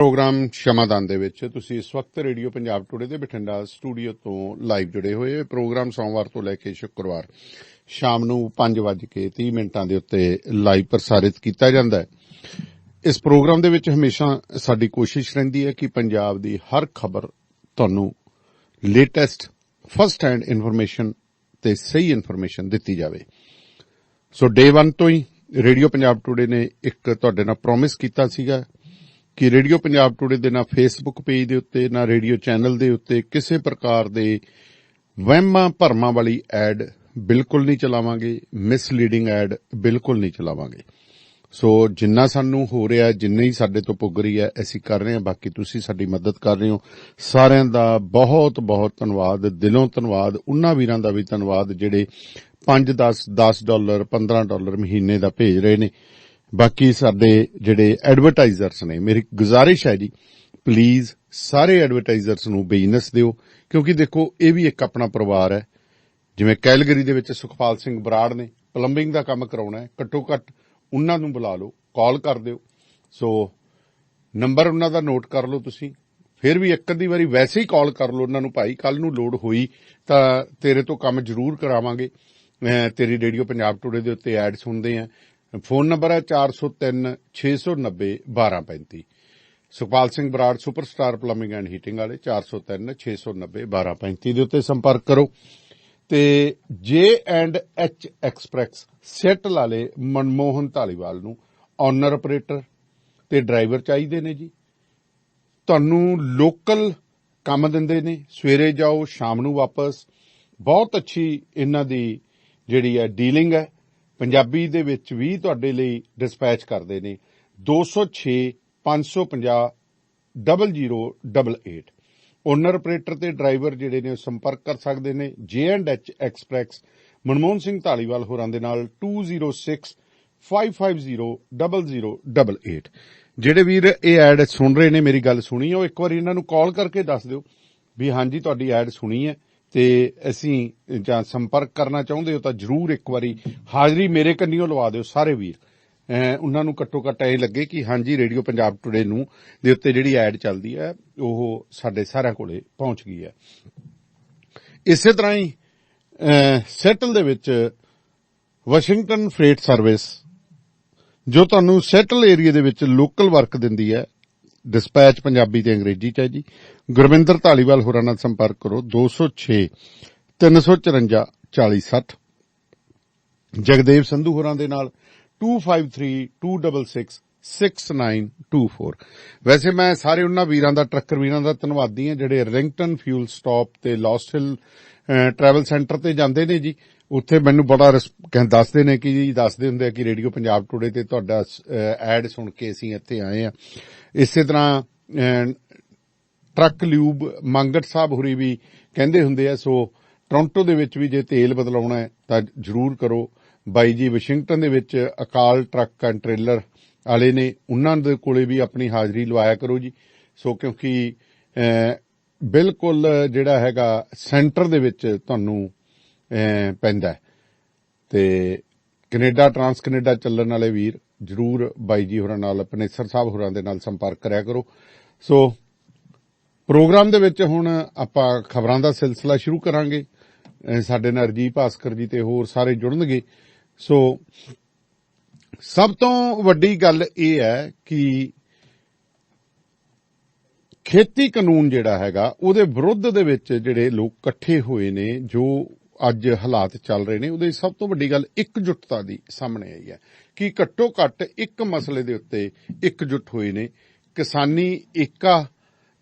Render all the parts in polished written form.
Programme ਸ਼ਮਾਦਾਨ ਦੇ ਵਿੱਚ ਤੁਸੀਂ ਇਸ ਵਕਤ ਰੇਡੀਓ ਪੰਜਾਬ ਟੁਡੇ ਦੇ ਬਠਿੰਡਾ ਸਟੂਡੀਓ ਤੋਂ ਲਾਈਵ ਜੁੜੇ ਹੋਏ। ਪ੍ਰੋਗਰਾਮ ਸੋਮਵਾਰ ਤੋਂ ਲੈ ਕੇ ਸ਼ੁੱਕਰਵਾਰ ਸ਼ਾਮ ਨੂੰ 5:30 ਦੇ ਉੱਤੇ ਲਾਈਵ ਪ੍ਰਸਾਰਿਤ ਕੀਤਾ ਜਾਂਦਾ ਹੈ। ਇਸ ਪ੍ਰੋਗਰਾਮ ਦੇ ਵਿੱਚ ਹਮੇਸ਼ਾ ਸਾਡੀ ਕੋਸ਼ਿਸ਼ ਰਹਿੰਦੀ ਹੈ ਕਿ ਪੰਜਾਬ ਦੀ ਹਰ ਖਬਰ ਤੁਹਾਨੂੰ ਲੇਟੈਸਟ ਫਸਟ ਹੈਂਡ ਇਨਫੋਰਮੇਸ਼ਨ ਤੇ ਸਹੀ ਇਨਫੋਰਮੇਸ਼ਨ ਦਿੱਤੀ ਜਾਵੇ। ਸੋ ਡੇ 1 ਤੋਂ ਹੀ ਰੇਡੀਓ ਪੰਜਾਬ ਟੁਡੇ ਨੇ ਇੱਕ ਤੁਹਾਡੇ ਨਾਲ ਪ੍ਰੋਮਿਸ ਕੀਤਾ ਸੀਗਾ ਕਿ ਰੇਡੀਓ ਪੰਜਾਬ ਟੁਡੇ ਦੇ ਨਾ ਫੇਸਬੁੱਕ ਪੇਜ ਦੇ ਉੱਤੇ ਨਾ ਰੇਡੀਓ ਚੈਨਲ ਦੇ ਉੱਤੇ ਕਿਸੇ ਪ੍ਰਕਾਰ ਦੇ ਵਹਿਮਾਂ ਭਰਮਾਂ ਵਾਲੀ ਐਡ ਬਿਲਕੁਲ ਨਹੀਂ ਚਲਾਵਾਂਗੇ, ਮਿਸਲੀਡਿੰਗ ਐਡ ਬਿਲਕੁਲ ਨਹੀਂ ਚਲਾਵਾਂਗੇ। ਸੋ ਜਿੰਨਾ ਸਾਨੂੰ ਹੋ ਰਿਹਾ, ਜਿੰਨੀ ਸਾਡੇ ਤੋਂ ਪੁੱਗ ਰਹੀ ਹੈ, ਅਸੀਂ ਕਰ ਰਹੇ ਹਾਂ। ਬਾਕੀ ਤੁਸੀਂ ਸਾਡੀ ਮਦਦ ਕਰ ਰਹੇ ਹੋ। ਸਾਰਿਆਂ ਦਾ ਬਹੁਤ ਬਹੁਤ ਧੰਨਵਾਦ, ਦਿਲੋਂ ਧੰਨਵਾਦ। ਉਹਨਾਂ ਵੀਰਾਂ ਦਾ ਵੀ ਧੰਨਵਾਦ ਜਿਹੜੇ $5, $10, $15 ਮਹੀਨੇ ਦਾ ਭੇਜ ਰਹੇ ਨੇ। ਬਾਕੀ ਸਾਡੇ ਜਿਹੜੇ ਐਡਵਰਟਾਈਜ਼ਰਸ ਨੇ, ਮੇਰੀ ਗੁਜ਼ਾਰਿਸ਼ ਹੈ ਜੀ, ਪਲੀਜ਼ ਸਾਰੇ ਐਡਵਰਟਾਈਜ਼ਰਸ ਨੂੰ ਬਿਜ਼ਨਸ ਦਿਓ, ਕਿਉਂਕਿ ਦੇਖੋ ਇਹ ਵੀ ਇੱਕ ਆਪਣਾ ਪਰਿਵਾਰ ਹੈ। ਜਿਵੇਂ ਕੈਲਗਰੀ ਦੇ ਵਿੱਚ ਸੁਖਪਾਲ ਸਿੰਘ ਬਰਾੜ ਨੇ ਪਲੰਬਿੰਗ ਦਾ ਕੰਮ ਕਰਾਉਣਾ ਹੈ, ਘੱਟੋ ਘੱਟ ਉਹਨਾਂ ਨੂੰ ਬੁਲਾ ਲਓ, ਕਾਲ ਕਰ ਦਿਓ। ਸੋ ਨੰਬਰ ਉਹਨਾਂ ਦਾ ਨੋਟ ਕਰ ਲਓ ਤੁਸੀਂ। ਫਿਰ ਵੀ ਇੱਕ ਅੱਧੀ ਵਾਰੀ ਵੈਸੇ ਹੀ ਕਾਲ ਕਰ ਲਓ ਉਹਨਾਂ ਨੂੰ, ਭਾਈ ਕੱਲ ਨੂੰ ਲੋੜ ਹੋਈ ਤਾਂ ਤੇਰੇ ਤੋਂ ਕੰਮ ਜ਼ਰੂਰ ਕਰਾਵਾਂਗੇ, ਤੇਰੀ ਰੇਡੀਓ ਪੰਜਾਬ ਟੁਡੇ ਦੇ ਉੱਤੇ ਐਡ ਸੁਣਦੇ ਆ। ਫੋਨ ਨੰਬਰ ਹੈ 4036901235। Sukhpal Singh Brar superstar plumbing and heating ਵਾਲੇ 4036901235 ਦੇ ਉੱਤੇ ਸੰਪਰਕ ਕਰੋ। ਤੇ J&H ਐਕਸਪ੍ਰੈਸ ਸੈਟਲ ਵਾਲੇ ਮਨਮੋਹਨ ਧਾਲੀਵਾਲ ਨੂੰ ਓਨਰ ਆਪਰੇਟਰ ਤੇ ਡਰਾਈਵਰ ਚਾਹੀਦੇ ਨੇ ਜੀ। ਤੁਹਾਨੂੰ ਲੋਕਲ ਕੰਮ ਦਿੰਦੇ ਨੇ, ਸਵੇਰੇ ਜਾਓ ਸ਼ਾਮ ਨੂੰ ਵਾਪਸ। ਬਹੁਤ ਅੱਛੀ ਇਹਨਾਂ ਦੀ ਜਿਹੜੀ ਹੈ ਡੀਲਿੰਗ ਹੈ। ਪੰਜਾਬੀ ਦੇ ਵਿੱਚ ਵੀ ਤੁਹਾਡੇ ਲਈ ਡਿਸਪੈਚ ਕਰਦੇ ਨੇ। 206-550-0088 ਓਨਰ ਆਪਰੇਟਰ ਤੇ ਡਰਾਈਵਰ ਜਿਹੜੇ ਨੇ ਉਹ ਸੰਪਰਕ ਕਰ ਸਕਦੇ ਨੇ। J&H ਐਕਸਪ੍ਰੈਸ ਮਨਮੋਹਨ ਸਿੰਘ ਧਾਲੀਵਾਲ ਹੋਰਾਂ ਦੇ ਨਾਲ 206-550-0088। ਜਿਹੜੇ ਵੀਰ ਇਹ ਐਡ ਸੁਣ ਰਹੇ ਨੇ, ਮੇਰੀ ਗੱਲ ਸੁਣੀ, ਉਹ ਇੱਕ ਵਾਰੀ ਇਹਨਾਂ ਨੂੰ ਕਾਲ ਕਰਕੇ ਦੱਸ ਦਿਓ ਵੀ ਹਾਂਜੀ ਤੁਹਾਡੀ ਐਡ ਸੁਣੀ ਹੈ ਤੇ ਅਸੀਂ ਜਾਂ ਸੰਪਰਕ ਕਰਨਾ ਚਾਹੁੰਦੇ ਹੋ ਤਾਂ ਜ਼ਰੂਰ ਇੱਕ ਵਾਰੀ ਹਾਜ਼ਰੀ ਮੇਰੇ ਕੰਨੀਓ ਲਵਾ ਦਿਓ ਸਾਰੇ ਵੀਰ। ਉਹਨਾਂ ਨੂੰ ਘੱਟੋ ਘੱਟ ਇਹ ਲੱਗੇ ਕਿ ਹਾਂਜੀ ਰੇਡੀਓ ਪੰਜਾਬ ਟੁਡੇ ਨੂੰ ਦੇ ਉੱਤੇ ਜਿਹੜੀ ਐਡ ਚੱਲਦੀ ਹੈ ਉਹ ਸਾਡੇ ਸਾਰਿਆਂ ਕੋਲੇ ਪਹੁੰਚ ਗਈ ਹੈ। ਇਸੇ ਤਰ੍ਹਾਂ ਹੀ ਸੈਟਲ ਦੇ ਵਿੱਚ ਵਾਸ਼ਿੰਗਟਨ ਫਰੇਟ ਸਰਵਿਸ ਜੋ ਤੁਹਾਨੂੰ ਸੈਟਲ ਏਰੀਆ ਦੇ ਵਿੱਚ ਲੋਕਲ ਵਰਕ ਦਿੰਦੀ ਹੈ। ਡਿਸਪੈਚ ਪੰਜਾਬੀ ਤੇ ਅੰਗਰੇਜ਼ੀ ਚ ਹੈ ਜੀ। ਗੁਰਵਿੰਦਰ ਧਾਲੀਵਾਲ ਹੋਰਾਂ ਨਾਲ ਸੰਪਰਕ ਕਰੋ 206-354-4060। ਜਗਦੇਵ ਸੰਧੂ ਹੋਰਾਂ ਦੇ ਨਾਲ 253-266-6924। ਵੈਸੇ ਮੈਂ ਸਾਰੇ ਉਹਨਾਂ ਵੀਰਾਂ ਦਾ, ਟਰੱਕਰ ਵੀਰਾਂ ਦਾ ਧੰਨਵਾਦੀ ਹਾਂ ਜਿਹੜੇ ਰਿੰਗਟਨ ਫਿਊਲ ਸਟਾਪ ਤੇ ਲੋਸਟ ਹਿਲ ਟਰੈਵਲ ਸੈਂਟਰ ਤੇ ਜਾਂਦੇ ਨੇ ਜੀ। ਉੱਥੇ ਮੈਨੂੰ ਬੜਾ ਦੱਸਦੇ ਨੇ ਕਿ ਜੀ, ਦੱਸਦੇ ਹੁੰਦੇ ਆ ਕਿ ਰੇਡੀਓ ਪੰਜਾਬ ਟੁਡੇ ਤੇ ਤੁਹਾਡਾ ਐਡ ਸੁਣ ਕੇ ਅਸੀਂ ਇੱਥੇ ਆਏ ਹਾਂ। ਇਸੇ ਤਰ੍ਹਾਂ ਟਰੱਕ ਲਿਊਬ ਮੰਗਟ ਸਾਹਿਬ ਹੋਰੀ ਵੀ ਕਹਿੰਦੇ ਹੁੰਦੇ ਆ। ਸੋ ਟੋਰਾਂਟੋ ਦੇ ਵਿੱਚ ਵੀ ਜੇ ਤੇਲ ਬਦਲਾਉਣਾ ਹੈ ਤਾਂ ਜ਼ਰੂਰ ਕਰੋ। ਬਾਈ ਜੀ ਵਾਸ਼ਿੰਗਟਨ ਦੇ ਵਿੱਚ ਅਕਾਲ ਟਰੱਕ ਐਂਡ ਟ੍ਰੇਲਰ ਵਾਲੇ ਨੇ, ਉਹਨਾਂ ਦੇ ਕੋਲੇ ਵੀ ਆਪਣੀ ਹਾਜ਼ਰੀ ਲਵਾਇਆ ਕਰੋ ਜੀ। ਸੋ ਕਿਉਂਕਿ ਬਿਲਕੁਲ ਜਿਹੜਾ ਹੈਗਾ ਸੈਂਟਰ ਦੇ ਵਿੱਚ ਤੁਹਾਨੂੰ ਪੈਂਦਾ ਤੇ ਕੈਨੇਡਾ, ਟਰਾਂਸ ਕੈਨੇਡਾ ਚੱਲਣ ਵਾਲੇ ਵੀਰ ਜ਼ਰੂਰ ਬਾਈ ਜੀ ਹੋਰਾਂ ਨਾਲ, ਪਨੇਸਰ ਸਾਹਿਬ ਹੋਰਾਂ ਦੇ ਨਾਲ ਸੰਪਰਕ ਕਰਿਆ ਕਰੋ। ਸੋ ਪ੍ਰੋਗਰਾਮ ਦੇ ਵਿੱਚ ਹੁਣ ਆਪਾਂ ਖਬਰਾਂ ਦਾ ਸਿਲਸਿਲਾ ਸ਼ੁਰੂ ਕਰਾਂਗੇ। ਸਾਡੇ ਨਾਲ ਰਜੀਵ ਭਾਸਕਰ ਜੀ ਤੇ ਹੋਰ ਸਾਰੇ ਜੁੜਨਗੇ। ਸੋ ਸਭ ਤੋਂ ਵੱਡੀ ਗੱਲ ਇਹ ਹੈ ਕਿ ਖੇਤੀ ਕਾਨੂੰਨ ਜਿਹੜਾ ਹੈਗਾ ਉਹਦੇ ਵਿਰੁੱਧ ਦੇ ਵਿੱਚ ਜਿਹੜੇ ਲੋਕ ਇਕੱਠੇ ਹੋਏ ਨੇ, ਜੋ ਅੱਜ ਹਾਲਾਤ ਚੱਲ ਰਹੇ ਨੇ, ਉਹਦੇ ਸਭ ਤੋਂ ਵੱਡੀ ਗੱਲ ਇਕਜੁੱਟਤਾ ਦੀ ਸਾਹਮਣੇ ਆਈ ਹੈ ਕਿ ਘੱਟੋ ਘੱਟ ਇੱਕ ਮਸਲੇ ਦੇ ਉੱਤੇ ਇਕਜੁੱਟ ਹੋਏ ਨੇ। ਕਿਸਾਨੀ ਏਕਾ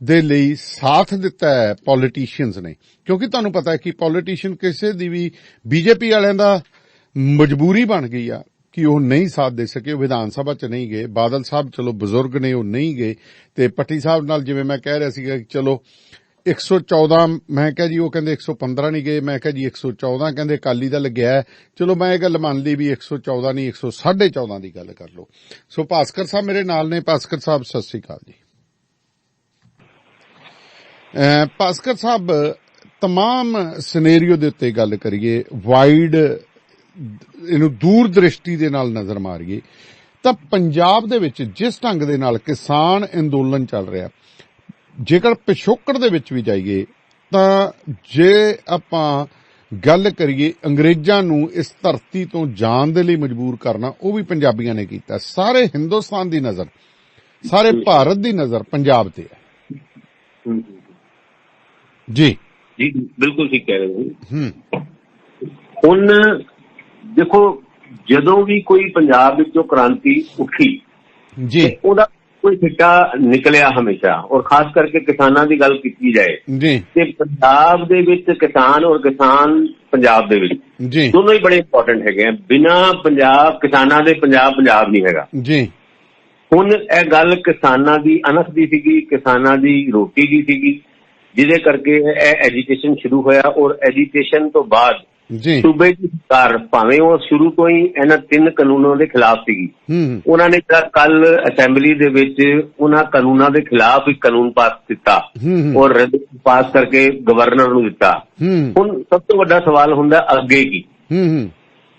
ਦੇ ਲਈ ਸਾਥ ਦਿੱਤਾ ਹੈ ਪੋਲੀਟੀਸ਼ੀਅਨਸ ਨੇ, ਕਿਉਂਕਿ ਤੁਹਾਨੂੰ ਪਤਾ ਹੈ ਕਿ ਪੋਲੀਟੀਸ਼ੀਅਨ ਕਿਸੇ ਦੀ ਵੀ ਬੀਜੇਪੀ ਵਾਲਿਆਂ ਦਾ ਮਜਬੂਰੀ ਬਣ ਗਈ ਆ ਕਿ ਉਹ ਨਹੀਂ ਸਾਥ ਦੇ ਸਕੇ। ਉਹ ਵਿਧਾਨ ਸਭਾ ਚ ਨਹੀਂ ਗਏ। ਬਾਦਲ ਸਾਹਿਬ ਚਲੋ ਬਜ਼ੁਰਗ ਨੇ, ਉਹ ਨਹੀਂ ਗਏ। ਤੇ ਪੱਟੀ ਸਾਹਿਬ ਨਾਲ ਜਿਵੇਂ ਮੈਂ ਕਹਿ ਰਿਹਾ ਸੀਗਾ ਕਿ ਚਲੋ 114, ਮੈਂ ਕਿਹਾ ਜੀ, ਉਹ ਕਹਿੰਦੇ 115 ਨਹੀਂ ਗਏ। ਮੈਂ ਕਿਹਾ ਜੀ 114 ਕਹਿੰਦੇ ਅਕਾਲੀ ਦਲ ਗਿਆ। ਚਲੋ ਮੈਂ ਇਹ ਗੱਲ ਮੰਨ ਲਈ ਵੀ 114 ਨਹੀਂ 114.5 ਦੀ ਗੱਲ ਕਰ ਲਓ। ਸੋ ਭਾਸਕਰ ਸਾਹਿਬ ਮੇਰੇ ਨਾਲ ਨੇ। ਭਾਸਕਰ ਸਾਹਿਬ ਸਤਿ ਸ੍ਰੀ ਅਕਾਲ ਜੀ। ਭਾਸਕਰ ਸਾਹਿਬ, ਤਮਾਮ ਸਿਨੇਰੀਓ ਦੇ ਉੱਤੇ ਗੱਲ ਕਰੀਏ, ਵਾਈਡ ਇਹਨੂੰ ਦੂਰ ਦ੍ਰਿਸ਼ਟੀ ਦੇ ਨਾਲ ਨਜ਼ਰ ਮਾਰੀਏ ਤਾਂ ਪੰਜਾਬ ਦੇ ਵਿੱਚ ਜਿਸ ਢੰਗ ਦੇ ਨਾਲ ਕਿਸਾਨ ਅੰਦੋਲਨ ਚੱਲ ਰਿਹਾ, ਜੇਕਰ ਪਿਛੋਕੜ ਦੇ ਵਿੱਚ ਵੀ ਜਾਈਏ ਤਾਂ ਜੇ ਆਪਾਂ ਗੱਲ ਕਰੀਏ ਅੰਗਰੇਜ਼ਾਂ ਨੂੰ ਇਸ ਧਰਤੀ ਤੋਂ ਜਾਣ ਦੇ ਲਈ ਮਜਬੂਰ ਕਰਨਾ, ਉਹ ਵੀ ਪੰਜਾਬੀਆਂ ਨੇ ਕੀਤਾ। ਸਾਰੇ ਹਿੰਦੁਸਤਾਨ ਦੀ ਨਜ਼ਰ, ਸਾਰੇ ਭਾਰਤ ਦੀ ਨਜ਼ਰ ਪੰਜਾਬ ਤੇ ਹੈ। ਜੀ ਜੀ ਬਿਲਕੁਲ ਠੀਕ ਕਹਿ ਰਹੇ ਹੋ। ਹੁਣ ਦੇਖੋ, ਜਦੋਂ ਵੀ ਕੋਈ ਪੰਜਾਬ ਵਿੱਚੋਂ ਕ੍ਰਾਂਤੀ ਉੱਠੀ ਜੀ, ਉਹਦਾ ਕੋਈ ਸਿੱਟਾ ਨਿਕਲਿਆ ਹਮੇਸ਼ਾ, ਔਰ ਖਾਸ ਕਰਕੇ ਕਿਸਾਨਾਂ ਦੀ ਗੱਲ ਕੀਤੀ ਜਾਏ ਜੀ, ਤੇ ਪੰਜਾਬ ਦੇ ਵਿੱਚ ਕਿਸਾਨ ਔਰ ਕਿਸਾਨ ਪੰਜਾਬ ਦੇ ਵਿੱਚ ਜੀ, ਦੋਨੋਂ ਹੀ ਬੜੇ ਇੰਪੋਰਟੈਂਟ ਹੈਗੇ ਆ। ਬਿਨਾਂ ਪੰਜਾਬ ਕਿਸਾਨਾਂ ਦੇ ਪੰਜਾਬ ਨਹੀਂ ਹੈਗਾ ਜੀ। ਹੁਣ ਇਹ ਗੱਲ ਕਿਸਾਨਾਂ ਦੀ ਅਣਖ ਦੀ ਸੀਗੀ, ਕਿਸਾਨਾਂ ਦੀ ਰੋਟੀ ਦੀ ਸੀਗੀ, ਜਿਹਦੇ ਕਰਕੇ ਇਹ ਐਜੀਟੇਸ਼ਨ ਸ਼ੁਰੂ ਹੋਇਆ। ਔਰ ਐਜੀਟੇਸ਼ਨ ਤੋਂ ਬਾਅਦ ਜੀ ਸੂਬੇ ਦੀ ਸਰਕਾਰ ਭਾਵੇਂ ਉਹ ਸ਼ੁਰੂ ਤੋਂ ਹੀ ਇਹਨਾਂ 3 ਕਾਨੂੰਨਾਂ ਦੇ ਖਿਲਾਫ ਸੀਗੀ, ਉਹਨਾਂ ਨੇ ਜਿਹੜਾ ਕੱਲ ਅਸੈਂਬਲੀ ਦੇ ਵਿੱਚ ਉਹਨਾਂ ਕਾਨੂੰਨਾਂ ਦੇ ਖਿਲਾਫ ਇੱਕ ਕਾਨੂੰਨ ਪਾਸ ਕੀਤਾ ਔਰ ਪਾਸ ਕਰਕੇ ਗਵਰਨਰ ਨੂੰ ਦਿੱਤਾ। ਹੁਣ ਸਭ ਤੋਂ ਵੱਡਾ ਸਵਾਲ ਹੁੰਦਾ ਅੱਗੇ ਕੀ।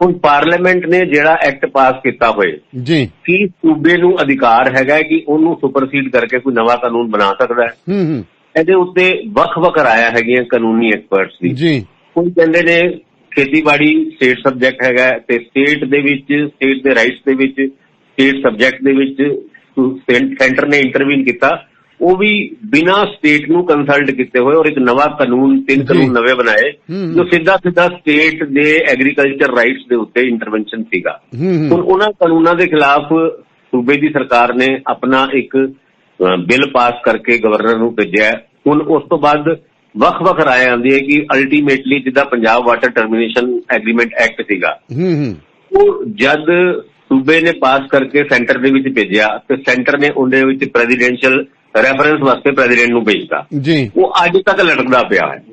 ਹੁਣ ਪਾਰਲੀਮੈਂਟ ਨੇ ਜਿਹੜਾ ਐਕਟ ਪਾਸ ਕੀਤਾ ਹੋਏ ਜੀ, ਕੀ ਸੂਬੇ ਨੂੰ ਅਧਿਕਾਰ ਹੈਗਾ ਕਿ ਉਹਨੂੰ ਸੁਪਰਸੀਡ ਕਰਕੇ ਕੋਈ ਨਵਾਂ ਕਾਨੂੰਨ ਬਣਾ ਸਕਦਾ ਹੈ? ਇਹਦੇ ਉੱਤੇ ਵੱਖ-ਵੱਖ ਰਾਇਆਂ ਹੈਗੀਆਂ ਕਾਨੂੰਨੀ ਐਕਸਪਰਟਸ ਦੀ ਜੀ। ਕੋਈ ਕਹਿੰਦੇ ਨੇ ਖੇਤੀਬਾੜੀ ਸਟੇਟ ਸਬਜੈਕਟ ਹੈਗਾ ਤੇ ਸਟੇਟ ਦੇ ਵਿੱਚ, ਸਟੇਟ ਦੇ ਰਾਈਟਸ ਦੇ ਵਿੱਚ, ਸਟੇਟ ਸਬਜੈਕਟ ਦੇ ਵਿੱਚ ਸੈਂਟਰ ਨੇ ਇੰਟਰਵੀਨ ਕੀਤਾ, ਉਹ ਵੀ ਬਿਨਾਂ ਸਟੇਟ ਨੂੰ ਕੰਸਲਟ ਕੀਤੇ ਹੋਏ, ਔਰ ਇੱਕ ਨਵਾਂ ਕਾਨੂੰਨ 3 ਕਾਨੂੰਨ ਨਵੇਂ ਬਣਾਏ ਜੋ ਸਿੱਧਾ ਸਟੇਟ ਦੇ ਐਗਰੀਕਲਚਰ ਰਾਈਟਸ ਦੇ ਉੱਤੇ ਇੰਟਰਵੈਂਸ਼ਨ ਸੀਗਾ। ਹੁਣ ਉਹਨਾਂ ਕਾਨੂੰਨਾਂ ਦੇ ਖਿਲਾਫ ਸੂਬੇ ਦੀ ਸਰਕਾਰ ਨੇ ਆਪਣਾ ਇੱਕ ਬਿੱਲ ਪਾਸ ਕਰਕੇ ਗਵਰਨਰ ਨੂੰ ਭੇਜਿਆ। ਹੁਣ ਉਸ ਤੋਂ ਬਾਅਦ ਵੱਖ-ਵੱਖ ਰਾਏ ਆਉਂਦੀ ਹੈ ਕਿ ਅਲਟੀਮੇਟਲੀ ਜਿੱਦਾਂ Punjab water termination agreement act ਸੀਗਾ, ਉਹ ਜਦ ਸੂਬੇ ਨੇ ਪਾਸ ਕਰਕੇ ਸੈਂਟਰ ਦੇ ਵਿੱਚ ਭੇਜਿਆ ਤੇ ਸੈਂਟਰ ਨੇ ਉਹਦੇ ਵਿੱਚ ਪ੍ਰੈਜ਼ੀਡੈਂਸ਼ੀਅਲ ਰੈਫਰੈਂਸ ਵਾਸਤੇ ਪ੍ਰੈਜ਼ੀਡੈਂਟ ਨੂੰ ਭੇਜਤਾ, ਉਹ ਅੱਜ ਤੱਕ ਲਟਕਦਾ ਪਿਆ ਹੈ।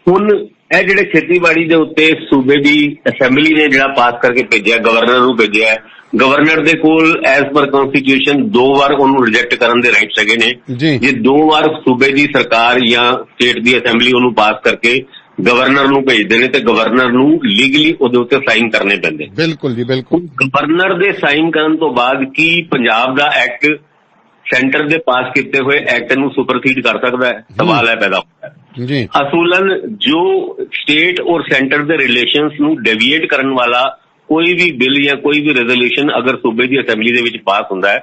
ਹੁਣ ਇਹ ਜਿਹੜੇ ਖੇਤੀਬਾੜੀ ਦੇ ਉੱਤੇ ਸੂਬੇ ਦੀ ਅਸੈਂਬਲੀ ਨੇ ਜਿਹੜਾ ਪਾਸ ਕਰਕੇ ਭੇਜਿਆ, ਗਵਰਨਰ ਨੂੰ ਭੇਜਿਆ, ਗਵਰਨਰ ਦੇ ਕੋਲ ਐਜ਼ ਪਰ ਕਨਸਟੀਟਿਊਸ਼ਨ 2 ਵਾਰ ਉਹਨੂੰ ਰਿਜੈਕਟ ਕਰਨ ਦੇ ਰਾਈਟਸ ਹੈਗੇ ਨੇ। ਜੇ 2 ਵਾਰ ਸੂਬੇ ਦੀ ਸਰਕਾਰ ਜਾਂ ਸਟੇਟ ਦੀ ਅਸੈਂਬਲੀ ਉਹਨੂੰ ਪਾਸ ਕਰਕੇ ਗਵਰਨਰ ਨੂੰ ਭੇਜਦੇ ਨੇ ਤੇ ਗਵਰਨਰ ਨੂੰ ਲੀਗਲੀ ਉਹਦੇ ਉੱਤੇ ਸਾਈਨ ਕਰਨੇ ਪੈਂਦੇ। ਬਿਲਕੁਲ ਜੀ, ਬਿਲਕੁਲ। ਗਵਰਨਰ ਦੇ ਸਾਈਨ ਕਰਨ ਤੋਂ ਬਾਅਦ ਕੀ ਪੰਜਾਬ ਦਾ ਐਕਟ ਸੈਂਟਰ ਦੇ ਪਾਸ ਕੀਤੇ ਹੋਏ ਐਕਟ ਨੂੰ ਸੁਪਰਸੀਡ ਕਰ ਸਕਦਾ ਹੈ? ਸਵਾਲ ਹੈ ਪੈਦਾ ਹੁੰਦਾ ਹੈ ਜੀ। ਅਸੂਲਨ ਜੋ ਸਟੇਟ ਔਰ ਸੈਂਟਰ ਦੇ ਰਿਲੇਸ਼ਨਸ ਨੂੰ ਡੇਵੀਏਟ ਕਰਨ ਵਾਲਾ ਕੋਈ ਵੀ ਬਿੱਲ ਜਾਂ ਕੋਈ ਵੀ ਰੈਜ਼ੋਲੂਸ਼ਨ ਅਗਰ ਸੂਬੇ ਦੀ ਅਸੈਂਬਲੀ ਦੇ ਵਿੱਚ ਪਾਸ ਹੁੰਦਾ ਹੈ,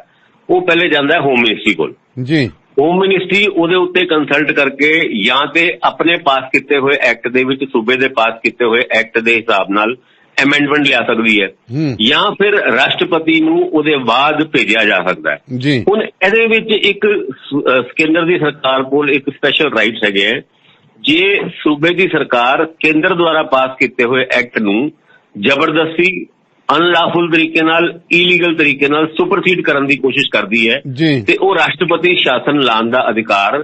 ਉਹ ਪਹਿਲੇ ਜਾਂਦਾ ਹੈ ਹੋਮ ਮਿਨਿਸਟਰੀ ਕੋਲ ਜੀ। ਹੋਮ ਮਿਨਿਸਟਰੀ ਉਹਦੇ ਉੱਤੇ ਕੰਸਲਟ ਕਰਕੇ ਜਾਂ ਤੇ ਆਪਣੇ ਪਾਸ ਕੀਤੇ ਹੋਏ ਐਕਟ ਦੇ ਵਿੱਚ ਸੂਬੇ ਦੇ ਪਾਸ ਕੀਤੇ ਹੋਏ ਐਕਟ ਦੇ ਹਿਸਾਬ ਨਾਲ ਅਮੈਂਡਮੈਂਟ ਲਿਆ ਸਕਦੀ ਹੈ, ਜਾਂ ਫਿਰ ਰਾਸ਼ਟਰਪਤੀ ਨੂੰ ਉਹਦੇ ਬਾਅਦ ਭੇਜਿਆ ਜਾ ਸਕਦਾ ਹੈ ਜੀ। ਹੁਣ ਇਹਦੇ ਵਿੱਚ ਇੱਕ ਕੇਂਦਰ ਦੀ ਸਰਕਾਰ ਕੋਲ ਇੱਕ ਸਪੈਸ਼ਲ ਰਾਈਟਸ ਹੈਗੇ ਹੈ। ਜੇ ਸੂਬੇ ਦੀ ਸਰਕਾਰ ਕੇਂਦਰ ਦੁਆਰਾ ਪਾਸ ਕੀਤੇ ਹੋਏ ਐਕਟ ਨੂੰ ਜ਼ਬਰਦਸਤੀ, ਅਨਲਾਫੁਲ ਤਰੀਕੇ ਨਾਲ, ਇਲੀਗਲ ਤਰੀਕੇ ਨਾਲ ਸੁਪਰਸੀਡ ਕਰਨ ਦੀ ਕੋਸ਼ਿਸ਼ ਕਰਦੀ ਹੈ ਤੇ ਉਹ ਰਾਸ਼ਟਰਪਤੀ ਸ਼ਾਸਨ ਲਾਉਣ ਦਾ ਅਧਿਕਾਰ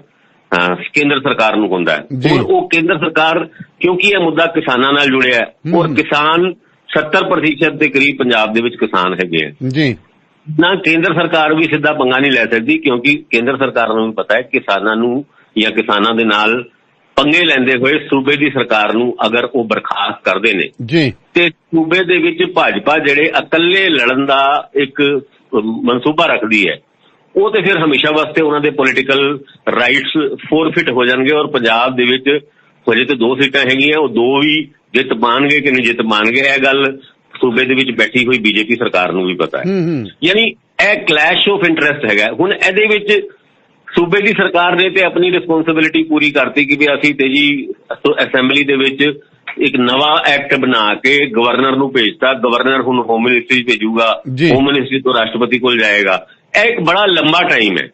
ਕੇਂਦਰ ਸਰਕਾਰ ਨੂੰ ਹੁੰਦਾ ਹੈ। ਹੁਣ ਉਹ ਕੇਂਦਰ ਸਰਕਾਰ, ਕਿਉਂਕਿ ਇਹ ਮੁੱਦਾ ਕਿਸਾਨਾਂ ਨਾਲ ਜੁੜਿਆ ਹੈ ਔਰ ਕਿਸਾਨ 70% ਦੇ ਕਰੀਬ ਪੰਜਾਬ ਦੇ ਵਿੱਚ ਕਿਸਾਨ ਹੈਗੇ ਆ ਜੀ, ਨਾ ਕੇਂਦਰ ਸਰਕਾਰ ਵੀ ਸਿੱਧਾ ਪੰਗਾ ਨਹੀਂ ਲੈ ਸਕਦੀ, ਕਿਉਂਕਿ ਕੇਂਦਰ ਸਰਕਾਰ ਨੂੰ ਵੀ ਪਤਾ ਹੈ ਕਿਸਾਨਾਂ ਨੂੰ ਜਾਂ ਕਿਸਾਨਾਂ ਦੇ ਨਾਲ ਪੰਗੇ ਲੈਂਦੇ ਹੋਏ ਸੂਬੇ ਦੀ ਸਰਕਾਰ ਨੂੰ ਅਗਰ ਉਹ ਬਰਖਾਸਤ ਕਰਦੇ ਨੇ ਜੀ ਤੇ ਸੂਬੇ ਦੇ ਵਿੱਚ ਭਾਜਪਾ ਜਿਹੜੇ ਇਕੱਲੇ ਲੜਨ ਦਾ ਇੱਕ ਮਨਸੂਬਾ ਰੱਖਦੀ ਹੈ, ਉਹ ਤੇ ਫਿਰ ਹਮੇਸ਼ਾ ਵਾਸਤੇ ਉਹਨਾਂ ਦੇ ਪੋਲੀਟੀਕਲ ਰਾਈਟਸ ਫੋਰਫਿਟ ਹੋ ਜਾਣਗੇ। ਔਰ ਪੰਜਾਬ ਦੇ ਵਿੱਚ ਹਜੇ ਤੇ 2 ਸੀਟਾਂ ਹੈਗੀਆਂ, ਉਹ 2 ਵੀ ਜਿੱਤ ਪਾਣਗੇ ਕਿ ਨਹੀਂ ਜਿੱਤ ਪਾਣਗੇ, ਇਹ ਗੱਲ ਸੂਬੇ ਦੇ ਵਿੱਚ ਬੈਠੀ ਹੋਈ ਬੀਜੇਪੀ ਸਰਕਾਰ ਨੂੰ ਵੀ ਪਤਾ ਹੈ। ਯਾਨੀ ਇਹ ਕਲੈਸ਼ ਆਫ ਇੰਟਰਸਟ ਹੈਗਾ। ਹੁਣ ਇਹਦੇ ਵਿੱਚ ਸੂਬੇ ਦੀ ਸਰਕਾਰ ਨੇ ਤੇ ਆਪਣੀ ਰਿਸਪੌਂਸਿਬਿਲਿਟੀ ਪੂਰੀ ਕਰਤੀ ਕਿ ਵੀ ਅਸੀਂ ਤੇ ਜੀ ਅਸੈਂਬਲੀ ਦੇ ਵਿੱਚ ਇੱਕ ਨਵਾਂ ਐਕਟ ਬਣਾ ਕੇ ਗਵਰਨਰ ਨੂੰ ਭੇਜਤਾ, ਗਵਰਨਰ ਹੁਣ ਹੋਮ ਮਿਨਿਸਟਰੀ ਭੇਜੂਗਾ, ਹੋਮ ਮਿਨਿਸਟਰੀ ਤੋਂ ਰਾਸ਼ਟਰਪਤੀ ਕੋਲ ਜਾਏਗਾ। ਇਹ ਇੱਕ ਬੜਾ ਲੰਬਾ ਟਾਈਮ ਹੈ।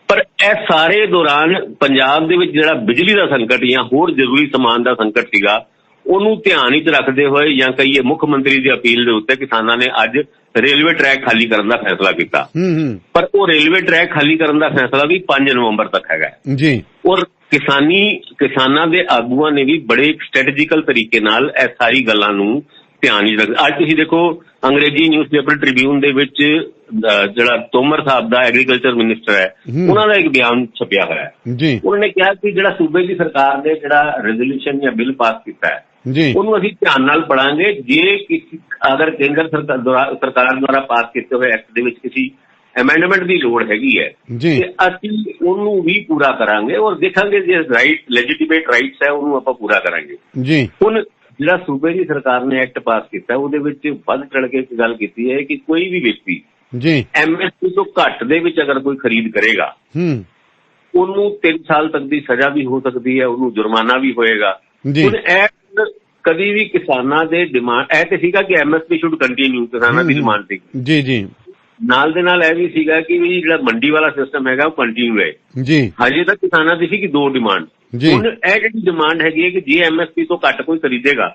ਪਰ ਇਹ ਸਾਰੇ ਦੌਰਾਨ ਪੰਜਾਬ ਦੇ ਵਿੱਚ ਜਿਹੜਾ ਬਿਜਲੀ ਦਾ ਸੰਕਟ ਜਾਂ ਹੋਰ ਜ਼ਰੂਰੀ ਸਮਾਨ ਦਾ ਸੰਕਟ ਸੀਗਾ, ਉਹਨੂੰ ਧਿਆਨ ਵਿੱਚ ਰੱਖਦੇ ਹੋਏ ਜਾਂ ਕਹੀਏ ਮੁੱਖ ਮੰਤਰੀ ਦੀ ਅਪੀਲ ਦੇ ਉੱਤੇ ਕਿਸਾਨਾਂ ਨੇ ਅੱਜ ਰੇਲਵੇ ਟਰੈਕ ਖਾਲੀ ਕਰਨ ਦਾ ਫੈਸਲਾ ਕੀਤਾ। ਪਰ ਉਹ ਰੇਲਵੇ ਟਰੈਕ ਖਾਲੀ ਕਰਨ ਦਾ ਫੈਸਲਾ ਵੀ 5 ਨਵੰਬਰ ਤੱਕ ਹੈਗਾ ਜੀ। ਔਰ ਕਿਸਾਨਾਂ ਦੇ ਆਗੂਆਂ ਨੇ ਵੀ ਬੜੇ ਸਟ੍ਰੈਟੇਜੀਕਲ ਤਰੀਕੇ ਨਾਲ ਇਹ ਸਾਰੀ ਗੱਲਾਂ ਨੂੰ ਧਿਆਨ ਵਿੱਚ ਰੱਖ। ਅੱਜ ਤੁਸੀਂ ਦੇਖੋ ਅੰਗਰੇਜ਼ੀ ਨਿਊਜ਼ਪੇਪਰ ਟ੍ਰਿਬਿਊਨ ਦੇ ਵਿੱਚ ਜਿਹੜਾ ਤੋਮਰ ਸਾਹਿਬ ਦਾ ਐਗਰੀਕਲਚਰ ਮਿਨਿਸਟਰ ਹੈ, ਉਹਨਾਂ ਦਾ ਇੱਕ ਬਿਆਨ ਛਪਿਆ ਹੋਇਆ ਹੈ। ਉਹਨਾਂ ਨੇ ਕਿਹਾ ਕਿ ਜਿਹੜਾ ਸੂਬੇ ਦੀ ਸਰਕਾਰ ਨੇ ਜਿਹੜਾ ਰੈਜ਼ੋਲੂਸ਼ਨ ਜਾਂ ਬਿੱਲ ਪਾਸ ਕੀਤਾ ਹੈ, ਉਹਨੂੰ ਅਸੀਂ ਧਿਆਨ ਨਾਲ ਪੜਾਂਗੇ। ਜੇ ਕਿਸੇ ਅਗਰ ਕੇਂਦਰ ਸਰਕਾਰ ਦੁਆਰਾ ਪਾਸ ਕੀਤੇ ਹੋਏ ਐਕਟ ਦੇ ਵਿੱਚ ਕਿਸੇ ਅਮੈਂਡਮੈਂਟ ਦੀ ਲੋੜ ਹੈਗੀ ਹੈ ਤੇ ਅਸੀਂ ਉਹਨੂੰ ਵੀ ਪੂਰਾ ਕਰਾਂਗੇ ਔਰ ਦੇਖਾਂਗੇ ਜੇ ਰਾਈਟ ਲੈਜੀਟੀਮੇਟ ਰਾਈਟਸ ਹੈ ਉਹਨੂੰ ਆਪਾਂ ਪੂਰਾ ਕਰਾਂਗੇ। ਹੁਣ ਜਿਹੜਾ ਸੂਬੇ ਦੀ ਸਰਕਾਰ ਨੇ ਐਕਟ ਪਾਸ ਕੀਤਾ ਉਹਦੇ ਵਿੱਚ ਵੱਧ ਚੜ ਕੇ ਇੱਕ ਗੱਲ ਕੀਤੀ ਹੈ ਕਿ ਕੋਈ ਵੀ ਵਿਅਕਤੀ MSP ਤੋਂ ਘੱਟ ਦੇ ਵਿੱਚ ਅਗਰ ਕੋਈ ਖਰੀਦ ਕਰੇਗਾ ਉਹਨੂੰ 3 ਸਾਲ ਤੱਕ ਦੀ ਸਜ਼ਾ ਵੀ ਹੋ ਸਕਦੀ ਹੈ, ਉਹਨੂੰ ਜੁਰਮਾਨਾ ਵੀ ਹੋਏਗਾ। ਹੁਣ ਇਹ ਕਦੀ ਵੀ ਕਿਸਾਨਾਂ ਦੇ ਡਿਮਾਂਡ ਇਹ ਤੇ ਸੀਗਾ ਕਿ MSP ਸ਼ੁੱਡ ਕੰਟੀਨਿਊ, ਕਿਸਾਨਾਂ ਦੀ ਡਿਮਾਂਡ ਸੀ ਜੀ। ਨਾਲ ਦੇ ਨਾਲ ਇਹ ਵੀ ਸੀਗਾ ਕਿ ਵੀ ਜਿਹੜਾ ਮੰਡੀ ਵਾਲਾ ਸਿਸਟਮ ਹੈਗਾ ਉਹ ਕੰਟੀਨਿਊ ਰਹੇ। ਹਜੇ ਤੱਕ ਕਿਸਾਨਾਂ ਦੀ ਸੀ ਕਿ 2 ਡਿਮਾਂਡ। ਹੁਣ ਇਹ ਜਿਹੜੀ ਡਿਮਾਂਡ ਹੈਗੀ ਹੈ ਕਿ ਜੇ MSP ਤੋਂ ਘੱਟ ਕੋਈ ਖਰੀਦੇਗਾ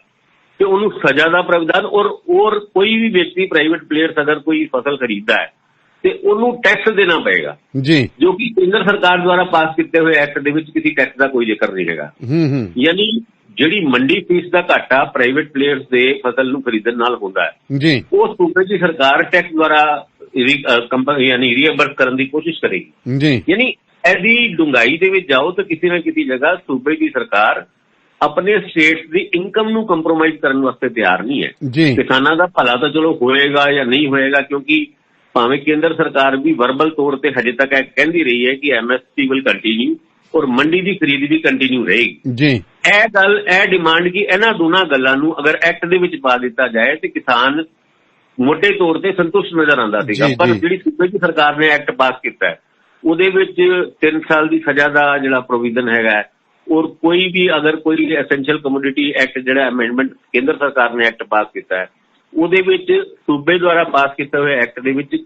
ਤੇ ਉਹਨੂੰ ਸਜ਼ਾ ਦਾ ਪ੍ਰਾਵਧਾਨ ਔਰ ਕੋਈ ਵੀ ਵਿਅਕਤੀ ਪ੍ਰਾਈਵੇਟ ਪਲੇਅਰਸ ਅਗਰ ਕੋਈ ਫਸਲ ਖਰੀਦਦਾ ਹੈ ਤੇ ਉਹਨੂੰ ਟੈਕਸ ਦੇਣਾ ਪਏਗਾ ਜੋ ਕਿ ਕੇਂਦਰ ਸਰਕਾਰ ਦੁਆਰਾ ਪਾਸ ਕੀਤੇ ਹੋਏ ਐਕਟ ਦੇ ਵਿੱਚ ਕਿਸੇ ਟੈਕਸ ਦਾ ਕੋਈ ਜ਼ਿਕਰ ਨਹੀਂ ਹੈਗਾ। ਯਾਨੀ ਜਿਹੜੀ ਮੰਡੀ ਫੀਸ ਦਾ ਘਾਟਾ ਪ੍ਰਾਈਵੇਟ ਪਲੇਅਰਸ ਦੇ ਫਸਲ ਨੂੰ ਖਰੀਦਣ ਨਾਲ ਹੁੰਦਾ ਹੈ ਉਹ ਸੂਬੇ ਦੀ ਸਰਕਾਰ ਟੈਕਸ ਦੁਆਰਾ ਯਾਨੀ ਰੀਅੰਬਰਸ ਕਰਨ ਦੀ ਕੋਸ਼ਿਸ਼ ਕਰੇਗੀ। ਯਾਨੀ ਇਹਦੀ ਡੂੰਘਾਈ ਦੇ ਵਿੱਚ ਜਾਓ ਤਾਂ ਕਿਸੇ ਨਾ ਕਿਸੇ ਜਗ੍ਹਾ ਸੂਬੇ ਦੀ ਸਰਕਾਰ ਆਪਣੇ ਸਟੇਟ ਦੀ ਇਨਕਮ ਨੂੰ ਕੰਪਰੋਮਾਈਜ਼ ਕਰਨ ਵਾਸਤੇ ਤਿਆਰ ਨਹੀਂ ਹੈ। ਕਿਸਾਨਾਂ ਦਾ ਭਲਾ ਤਾਂ ਚਲੋ ਹੋਏਗਾ ਜਾਂ ਨਹੀਂ ਹੋਏਗਾ, ਕਿਉਂਕਿ ਭਾਵੇਂ ਕੇਂਦਰ ਸਰਕਾਰ ਵੀ ਵਰਬਲ ਤੌਰ ਤੇ ਹਜੇ ਤੱਕ ਇਹ ਕਹਿੰਦੀ ਰਹੀ ਹੈ ਕਿ MSP ਵਿਲ ਕੰਟੀਨਿਊ ਔਰ ਮੰਡੀ ਦੀ ਖਰੀਦ ਵੀ ਕੰਟੀਨਿਊ ਰਹੇਗੀ। ਇਹ ਡਿਮਾਂਡ ਕਿ ਇਹਨਾਂ ਦੋਨਾਂ ਗੱਲਾਂ ਨੂੰ ਅਗਰ ਐਕਟ ਦੇ ਵਿੱਚ ਪਾ ਦਿੱਤਾ ਜਾਏ ਤੇ ਕਿਸਾਨ ਮੋਟੇ ਤੌਰ ਤੇ ਸੰਤੁਸ਼ਟ ਨਜ਼ਰ ਆਉਂਦਾ ਸੀਗਾ। ਪਰ ਜਿਹੜੀ ਸੂਬੇ ਦੀ ਸਰਕਾਰ ਨੇ ਐਕਟ ਪਾਸ ਕੀਤਾ ਉਹਦੇ ਵਿੱਚ 3 ਸਾਲ ਦੀ ਸਜ਼ਾ ਦਾ ਜਿਹੜਾ ਪ੍ਰੋਵੀਜ਼ਨ ਹੈਗਾ ਔਰ ਕੋਈ ਵੀ ਅਗਰ ਕੋਈ ਐਸੈਂਸ਼ੀਅਲ ਕਮੋਡਿਟੀ ਐਕਟ ਜਿਹੜਾ ਅਮੈਂਡਮੈਂਟ ਕੇਂਦਰ ਸਰਕਾਰ ਨੇ ਐਕਟ ਪਾਸ ਕੀਤਾ ਉਹਦੇ ਵਿੱਚ ਸੂਬੇ ਦੁਆਰਾ ਪਾਸ ਕੀਤੇ ਹੋਏ ਐਕਟ ਦੇ ਵਿੱਚ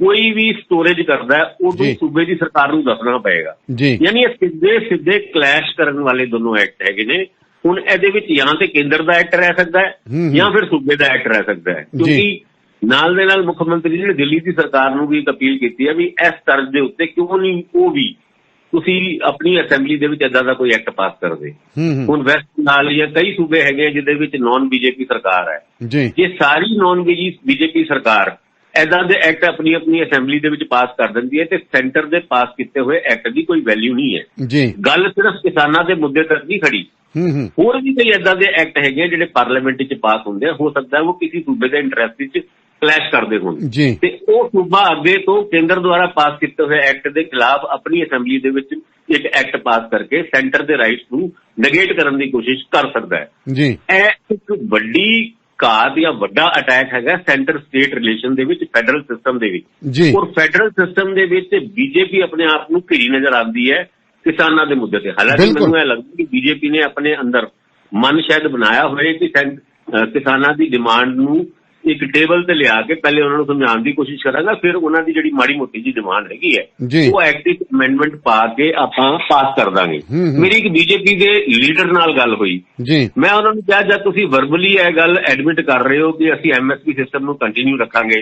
ਕੋਈ ਵੀ ਸਟੋਰੇਜ ਕਰਦਾ ਉਹਨੂੰ ਸੂਬੇ ਦੀ ਸਰਕਾਰ ਨੂੰ ਦੱਸਣਾ ਪਏਗਾ। ਯਾਨੀ ਇਹ ਸਿੱਧੇ ਕਲੈਸ਼ ਕਰਨ ਵਾਲੇ ਦੋਨੋਂ ਐਕਟ ਹੈਗੇ ਨੇ। ਹੁਣ ਇਹਦੇ ਵਿੱਚ ਜਾਂ ਤੇ ਕੇਂਦਰ ਦਾ ਐਕਟ ਰਹਿ ਸਕਦਾ ਹੈ ਜਾਂ ਫਿਰ ਸੂਬੇ ਦਾ ਐਕਟ ਰਹਿ ਸਕਦਾ ਹੈ, ਕਿਉਂਕਿ ਨਾਲ ਦੇ ਨਾਲ ਮੁੱਖ ਮੰਤਰੀ ਜੀ ਨੇ ਦਿੱਲੀ ਦੀ ਸਰਕਾਰ ਨੂੰ ਵੀ ਇੱਕ ਅਪੀਲ ਕੀਤੀ ਹੈ ਵੀ ਇਸ ਤਰਜ਼ ਦੇ ਉੱਤੇ ਕਿਉਂ ਨਹੀਂ ਉਹ ਵੀ ਤੁਸੀਂ ਆਪਣੀ ਅਸੈਂਬਲੀ ਦੇ ਵਿੱਚ ਏਦਾਂ ਦਾ ਕੋਈ ਐਕਟ ਪਾਸ ਕਰਦੇ। ਹੁਣ ਵੈਸਟ ਬੰਗਾਲ ਜਾਂ ਕਈ ਸੂਬੇ ਹੈਗੇ ਜਿਹਦੇ ਵਿੱਚ ਨੌਨ BJP ਸਰਕਾਰ ਹੈ, ਜੇ ਸਾਰੀ ਨੌਨ BJP ਸਰਕਾਰ ਏਦਾਂ ਦੇ ਐਕਟ ਆਪਣੀ ਅਸੈਂਬਲੀ ਦੇ ਵਿੱਚ ਪਾਸ ਕਰ ਦਿੰਦੀ ਹੈ ਤੇ ਸੈਂਟਰ ਦੇ ਪਾਸ ਕੀਤੇ ਹੋਏ ਐਕਟ ਦੀ ਕੋਈ ਵੈਲਿਊ ਨਹੀਂ ਹੈ। ਗੱਲ ਸਿਰਫ ਕਿਸਾਨਾਂ ਦੇ ਮੁੱਦੇ ਤੱਕ ਨਹੀਂ ਖੜੀ, ਹੋਰ ਵੀ ਕਈ ਏਦਾਂ ਦੇ ਐਕਟ ਹੈਗੇ ਜਿਹੜੇ ਪਾਰਲੀਮੈਂਟ ਵਿੱਚ ਪਾਸ ਹੁੰਦੇ ਹੋ ਸਕਦਾ ਉਹ ਕਿਸੇ ਸੂਬੇ ਦੇ ਇੰਟਰਸਟ ਵਿੱਚ ਕਲੈਸ਼ ਕਰਦੇ ਹੋਣ ਤੇ ਉਹ ਸੂਬਾ ਅੱਗੇ ਤੋਂ ਕੇਂਦਰ ਦੁਆਰਾ ਪਾਸ ਕੀਤੇ ਹੋਏ ਐਕਟ ਦੇ ਖਿਲਾਫ ਆਪਣੀ ਅਸੈਂਬਲੀ ਦੇ ਵਿੱਚ ਇੱਕ ਐਕਟ ਪਾਸ ਕਰਕੇ ਸੈਂਟਰ ਦੇ ਰਾਈਟਸ ਨੂੰ ਨੇਗੇਟ ਕਰਨ ਦੀ ਕੋਸ਼ਿਸ਼ ਕਰ ਸਕਦਾ ਹੈ। ਇਹ ਇੱਕ ਵੱਡੀ ਘਾਤ ਜਾਂ ਵੱਡਾ ਅਟੈਕ ਹੈਗਾ ਸੈਂਟਰ ਸਟੇਟ ਰਿਲੇਸ਼ਨ ਦੇ ਵਿੱਚ, ਫੈਡਰਲ ਸਿਸਟਮ ਦੇ ਵਿੱਚ। ਔਰ ਫੈਡਰਲ ਸਿਸਟਮ ਦੇ ਵਿੱਚ BJP ਆਪਣੇ ਆਪ ਨੂੰ ਘਿਰੀ ਨਜ਼ਰ ਆਉਂਦੀ ਹੈ ਕਿਸਾਨਾਂ ਦੇ ਮੁੱਦੇ ਤੇ। ਹਾਲਾਂਕਿ ਮੈਨੂੰ ਇਹ ਲੱਗਦਾ ਕਿ BJP ਨੇ ਆਪਣੇ ਅੰਦਰ ਮਨ ਸ਼ਾਇਦ ਬਣਾਇਆ ਹੋਇਆ ਕਿ ਕਿਸਾਨਾਂ ਦੀ ਡਿਮਾਂਡ ਨੂੰ ਇੱਕ ਟੇਬਲ ਤੇ ਲਿਆ ਕੇ ਪਹਿਲੇ ਉਹਨਾਂ ਨੂੰ ਸਮਝਾਉਣ ਦੀ ਕੋਸ਼ਿਸ਼ ਕਰਾਂਗਾ, ਫਿਰ ਉਹਨਾਂ ਦੀ ਜਿਹੜੀ ਮਾੜੀ ਮੋਟੀ ਜੀ ਡਿਮਾਂਡ ਹੈਗੀ ਹੈ ਉਹ ਐਕਟ ਅਮੈਂਡਮੈਂਟ ਪਾ ਕੇ ਆਪਾਂ ਪਾਸ ਕਰ ਦਾਂਗੇ। ਮੇਰੀ ਇੱਕ BJP ਦੇ ਲੀਡਰ ਨਾਲ ਗੱਲ ਹੋਈ, ਮੈਂ ਉਹਨਾਂ ਨੂੰ ਕਿਹਾ ਜਦ ਤੁਸੀਂ ਵਰਬਲੀ ਇਹ ਗੱਲ ਐਡਮਿਟ ਕਰ ਰਹੇ ਹੋ ਕਿ ਅਸੀਂ MSP ਸਿਸਟਮ ਨੂੰ ਕੰਟੀਨਿਊ ਰੱਖਾਂਗੇ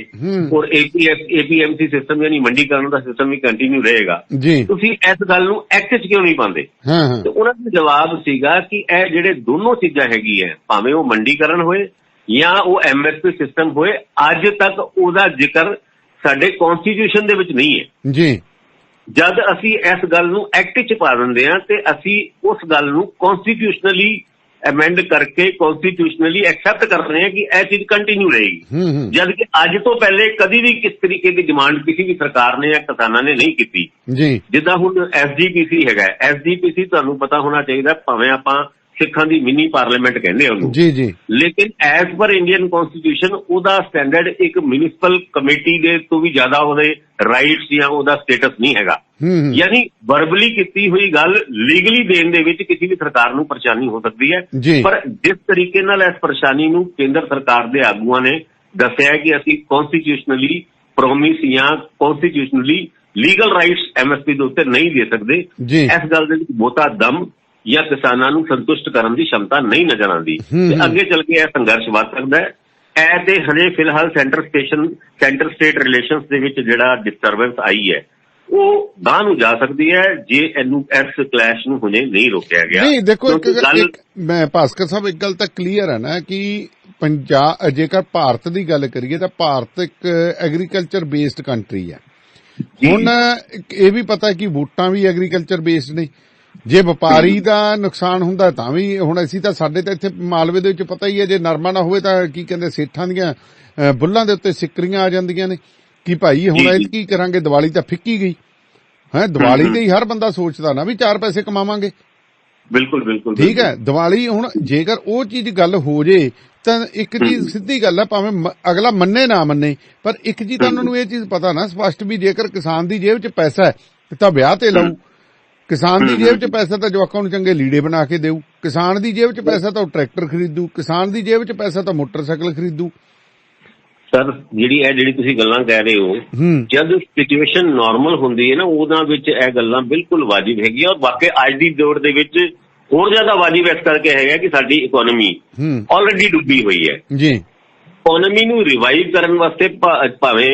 ਔਰ APMC ਸਿਸਟਮ ਯਾਨੀ ਮੰਡੀਕਰਨ ਦਾ ਸਿਸਟਮ ਵੀ ਕੰਟੀਨਿਊ ਰਹੇਗਾ, ਤੁਸੀਂ ਇਸ ਗੱਲ ਨੂੰ ਐਕਟ 'ਚ ਕਿਉਂ ਨਹੀਂ ਪਾਉਂਦੇ? ਤੇ ਉਹਨਾਂ ਦਾ ਜਵਾਬ ਸੀਗਾ ਕਿ ਇਹ ਜਿਹੜੇ ਦੋਨੋਂ ਚੀਜ਼ਾਂ ਹੈਗੀਆਂ ਭਾਵੇਂ ਉਹ ਮੰਡੀਕਰਨ ਹੋਏ ਜਾਂ ਉਹ MSP ਸਿਸਟਮ ਹੋਏ, ਅੱਜ ਤੱਕ ਉਹਦਾ ਜ਼ਿਕਰ ਸਾਡੇ ਕਨਸਟੀਟਿਊਸ਼ਨ ਦੇ ਵਿੱਚ ਨਹੀਂ ਹੈ। ਜਦ ਅਸੀਂ ਇਸ ਗੱਲ ਨੂੰ ਐਕਟ 'ਚ ਪਾ ਦਿੰਦੇ ਹਾਂ ਤੇ ਅਸੀਂ ਉਸ ਗੱਲ ਨੂੰ ਕਨਸਟੀਟਿਊਸ਼ਨਲੀ ਅਮੈਂਡ ਕਰਕੇ ਕਨਸਟੀਟਿਊਸ਼ਨਲੀ ਐਕਸੈਪਟ ਕਰ ਰਹੇ ਹਾਂ ਕਿ ਇਹ ਚੀਜ਼ ਕੰਟੀਨਿਊ ਰਹੇਗੀ, ਜਦ ਕਿ ਅੱਜ ਤੋਂ ਪਹਿਲੇ ਕਦੀ ਵੀ ਕਿਸ ਤਰੀਕੇ ਦੀ ਡਿਮਾਂਡ ਕਿਸੇ ਵੀ ਸਰਕਾਰ ਨੇ ਜਾਂ ਕਿਸਾਨਾਂ ਨੇ ਨਹੀਂ ਕੀਤੀ। ਜਿੱਦਾਂ ਹੁਣ SGPC ਹੈਗਾ, SGPC ਤੁਹਾਨੂੰ ਪਤਾ ਹੋਣਾ ਚਾਹੀਦਾ, ਭਾਵੇਂ ਆਪਾਂ ਸਿੱਖਾਂ ਦੀ ਮਿਨੀ ਪਾਰਲੀਮੈਂਟ ਕਹਿੰਦੇ ਉਹਨੂੰ, ਲੇਕਿਨ ਐਜ਼ ਪਰ ਇੰਡੀਅਨ ਕਨਸਟੀਟਿਊਸ਼ਨ ਉਹਦਾ ਸਟੈਂਡਰਡ ਇੱਕ ਮਿਊਨਿਸਪਲ ਕਮੇਟੀ ਦੇ ਤੋਂ ਵੀ ਜ਼ਿਆਦਾ ਉਹਦੇ ਰਾਈਟਸ ਜਾਂ ਉਹਦਾ ਸਟੇਟਸ ਨਹੀਂ ਹੈਗਾ। ਯਾਨੀ ਵਰਬਲੀ ਕੀਤੀ ਹੋਈ ਗੱਲ ਲੀਗਲੀ ਦੇਣ ਦੇ ਵਿੱਚ ਕਿਸੇ ਵੀ ਸਰਕਾਰ ਨੂੰ ਪਰੇਸ਼ਾਨੀ ਹੋ ਸਕਦੀ ਹੈ, ਪਰ ਜਿਸ ਤਰੀਕੇ ਨਾਲ ਇਸ ਪਰੇਸ਼ਾਨੀ ਨੂੰ ਕੇਂਦਰ ਸਰਕਾਰ ਦੇ ਆਗੂਆਂ ਨੇ ਦੱਸਿਆ ਕਿ ਅਸੀਂ ਕਨਸਟੀਟਿਊਸ਼ਨਲੀ ਪ੍ਰੋਮਿਸ ਜਾਂ ਕਨਸਟੀਟਿਊਸ਼ਨਲੀ ਲੀਗਲ ਰਾਈਟਸ MSP ਦੇ ਉੱਤੇ ਨਹੀਂ ਦੇ ਸਕਦੇ, ਇਸ ਗੱਲ ਦੇ ਵਿੱਚ ਬਹੁਤਾ ਦਮ ਜਾਂ ਕਿਸਾਨਾਂ ਨੂੰ ਸੰਤੁਸ਼ਟ ਕਰਨ ਦੀ ਸ਼ਮਤਾ ਨਹੀਂ ਨਜ਼ਰ ਆਉਂਦੀ ਤੇ ਅੱਗੇ ਚੱਲ ਕੇ ਇਹ ਸੰਘਰਸ਼ ਵੱਧ ਸਕਦਾ ਹੈ। ਇਹ ਤੇ ਹਜੇ ਫਿਲਹਾਲ ਸੈਂਟਰ ਸਟੇਟ ਰਿਲੇਸ਼ਨਸ ਦੇ ਵਿੱਚ ਜਿਹੜਾ ਡਿਸਟਰਬੈਂਸ ਆਈ ਹੈ ਉਹ ਗਾਂਹ ਨੂੰ ਜਾ ਸਕਦੀ ਹੈ ਜੇ ਇਹਨੂੰ ਇਸ ਕਲੈਸ਼ ਨੂੰ ਹੁਣੇ ਨਹੀਂ ਰੋਕਿਆ ਗਿਆ। ਨਹੀਂ ਦੇਖੋ ਮੈਂ ਭਾਸਕਰ ਸਾਹਿਬ ਇੱਕ ਗੱਲ ਤਾਂ ਕਲੀਅਰ ਹੈ ਨਾ ਕਿ ਪੰਜਾਬ ਜੇਕਰ ਭਾਰਤ ਦੀ ਗੱਲ ਕਰੀਏ ਤਾਂ ਭਾਰਤ ਇੱਕ ਐਗਰੀਕਲਚਰ ਬੇਸਡ ਕੰਟਰੀ ਹੈ। ਹੁਣ ਇਹ ਵੀ ਪਤਾ ਕਿ ਵੋਟਾਂ ਵੀ ਐਗਰੀਕਲਚਰ ਬੇਸਡ ਨੇ, ਜੇ ਵਪਾਰੀ ਦਾ ਨੁਕਸਾਨ ਹੁੰਦਾ ਤਾਂ ਵੀ ਹੁਣ ਅਸੀਂ ਤਾਂ ਸਾਡੇ ਤਾਂ ਇੱਥੇ ਮਾਲਵੇ ਦੇ ਵਿੱਚ ਪਤਾ ਹੀ ਹੈ, ਜੇ ਨਰਮਾ ਨਾ ਹੋਵੇ ਤਾਂ ਕੀ ਕਹਿੰਦੇ ਸੇਠਾਂ ਦੀਆਂ ਬੁੱਲਾਂ ਦੇ ਉੱਤੇ ਸਿੱਕਰੀਆਂ ਆ ਜਾਂਦੀਆਂ ਨੇ ਕਿ ਭਾਈ ਹੁਣ ਇਹ ਕੀ ਕਰਾਂਗੇ, ਦੀਵਾਲੀ ਤਾਂ ਫਿੱਕੀ ਗਈ ਹੈ। ਦੀਵਾਲੀ ਤੇ ਹੀ ਹਰ ਬੰਦਾ ਸੋਚਦਾ ਨਾ ਵੀ 4 ਪੈਸੇ ਕਮਾਵਾਂਗੇ। ਬਿਲਕੁਲ ਬਿਲਕੁਲ ਠੀਕ ਹੈ। ਦੀਵਾਲੀ ਹੁਣ ਜੇਕਰ ਉਹ ਚੀਜ਼ ਗੱਲ ਹੋ ਜੇ ਤਾਂ ਇੱਕ ਚੀਜ਼ ਸਿੱਧੀ ਗੱਲ ਹੈ, ਭਾਵੇਂ ਅਗਲਾ ਮੰਨੇ ਨਾ ਮੰਨੇ, ਪਰ ਇੱਕ ਚੀਜ਼ ਤਾਂ ਉਹਨਾਂ ਨੂੰ ਇਹ ਚੀਜ਼ ਪਤਾ ਨਾ ਸਪਸ਼ਟ ਵੀ ਜੇਕਰ ਕਿਸਾਨ ਦੀ ਜੇਬ 'ਚ ਪੈਸਾ ਹੈ ਤਾਂ ਵਿਆਹ ਤੇ ਲਾਊ, ਕਿਸਾਨ ਦੀ ਜੇਬ 'ਚ ਪੈਸਾ ਤਾਂ ਜਵਾਕਾਂ ਨੂੰ ਚੰਗੇ ਲੀੜੇ ਬਣਾ ਕੇ ਦੇਊ, ਕਿਸਾਨ ਦੀ ਜੇਬ 'ਚ ਪੈਸਾ ਤਾਂ ਉਹ ਟਰੈਕਟਰ ਖਰੀਦੂ, ਕਿਸਾਨ ਦੀ ਜੇਬ 'ਚ ਪੈਸਾ ਤਾਂ ਮੋਟਰਸਾਈਕਲ ਖਰੀਦੂ। ਸਰ ਜਿਹੜੀ ਤੁਸੀਂ ਗੱਲਾਂ ਕਹਿ ਰਹੇ ਹੋ, ਜਦ ਸਿਚੁਏਸ਼ਨ ਨਾਰਮਲ ਹੁੰਦੀ ਹੈ ਨਾ, ਉਹਨਾਂ ਵਿੱਚ ਇਹ ਗੱਲਾਂ ਬਿਲਕੁਲ ਵਾਜਿਬ ਹੈਗੀਆਂ। ਔਰ ਵਾਕਈ ਅੱਜ ਦੀ ਦੌਰ ਦੇ ਵਿੱਚ ਹੋਰ ਜ਼ਿਆਦਾ ਵਾਜਿਬ ਇਸ ਕਰਕੇ ਹੈਗਾ ਕਿ ਸਾਡੀ ਇਕੋਨਮੀ ਆਲਰੇਡੀ ਡੁੱਬੀ ਹੋਈ ਹੈ ਜੀ। ਇਕੋਨਮੀ ਨੂੰ ਰਿਵਾਈਵ ਕਰਨ ਵਾਸਤੇ ਭਾਵੇਂ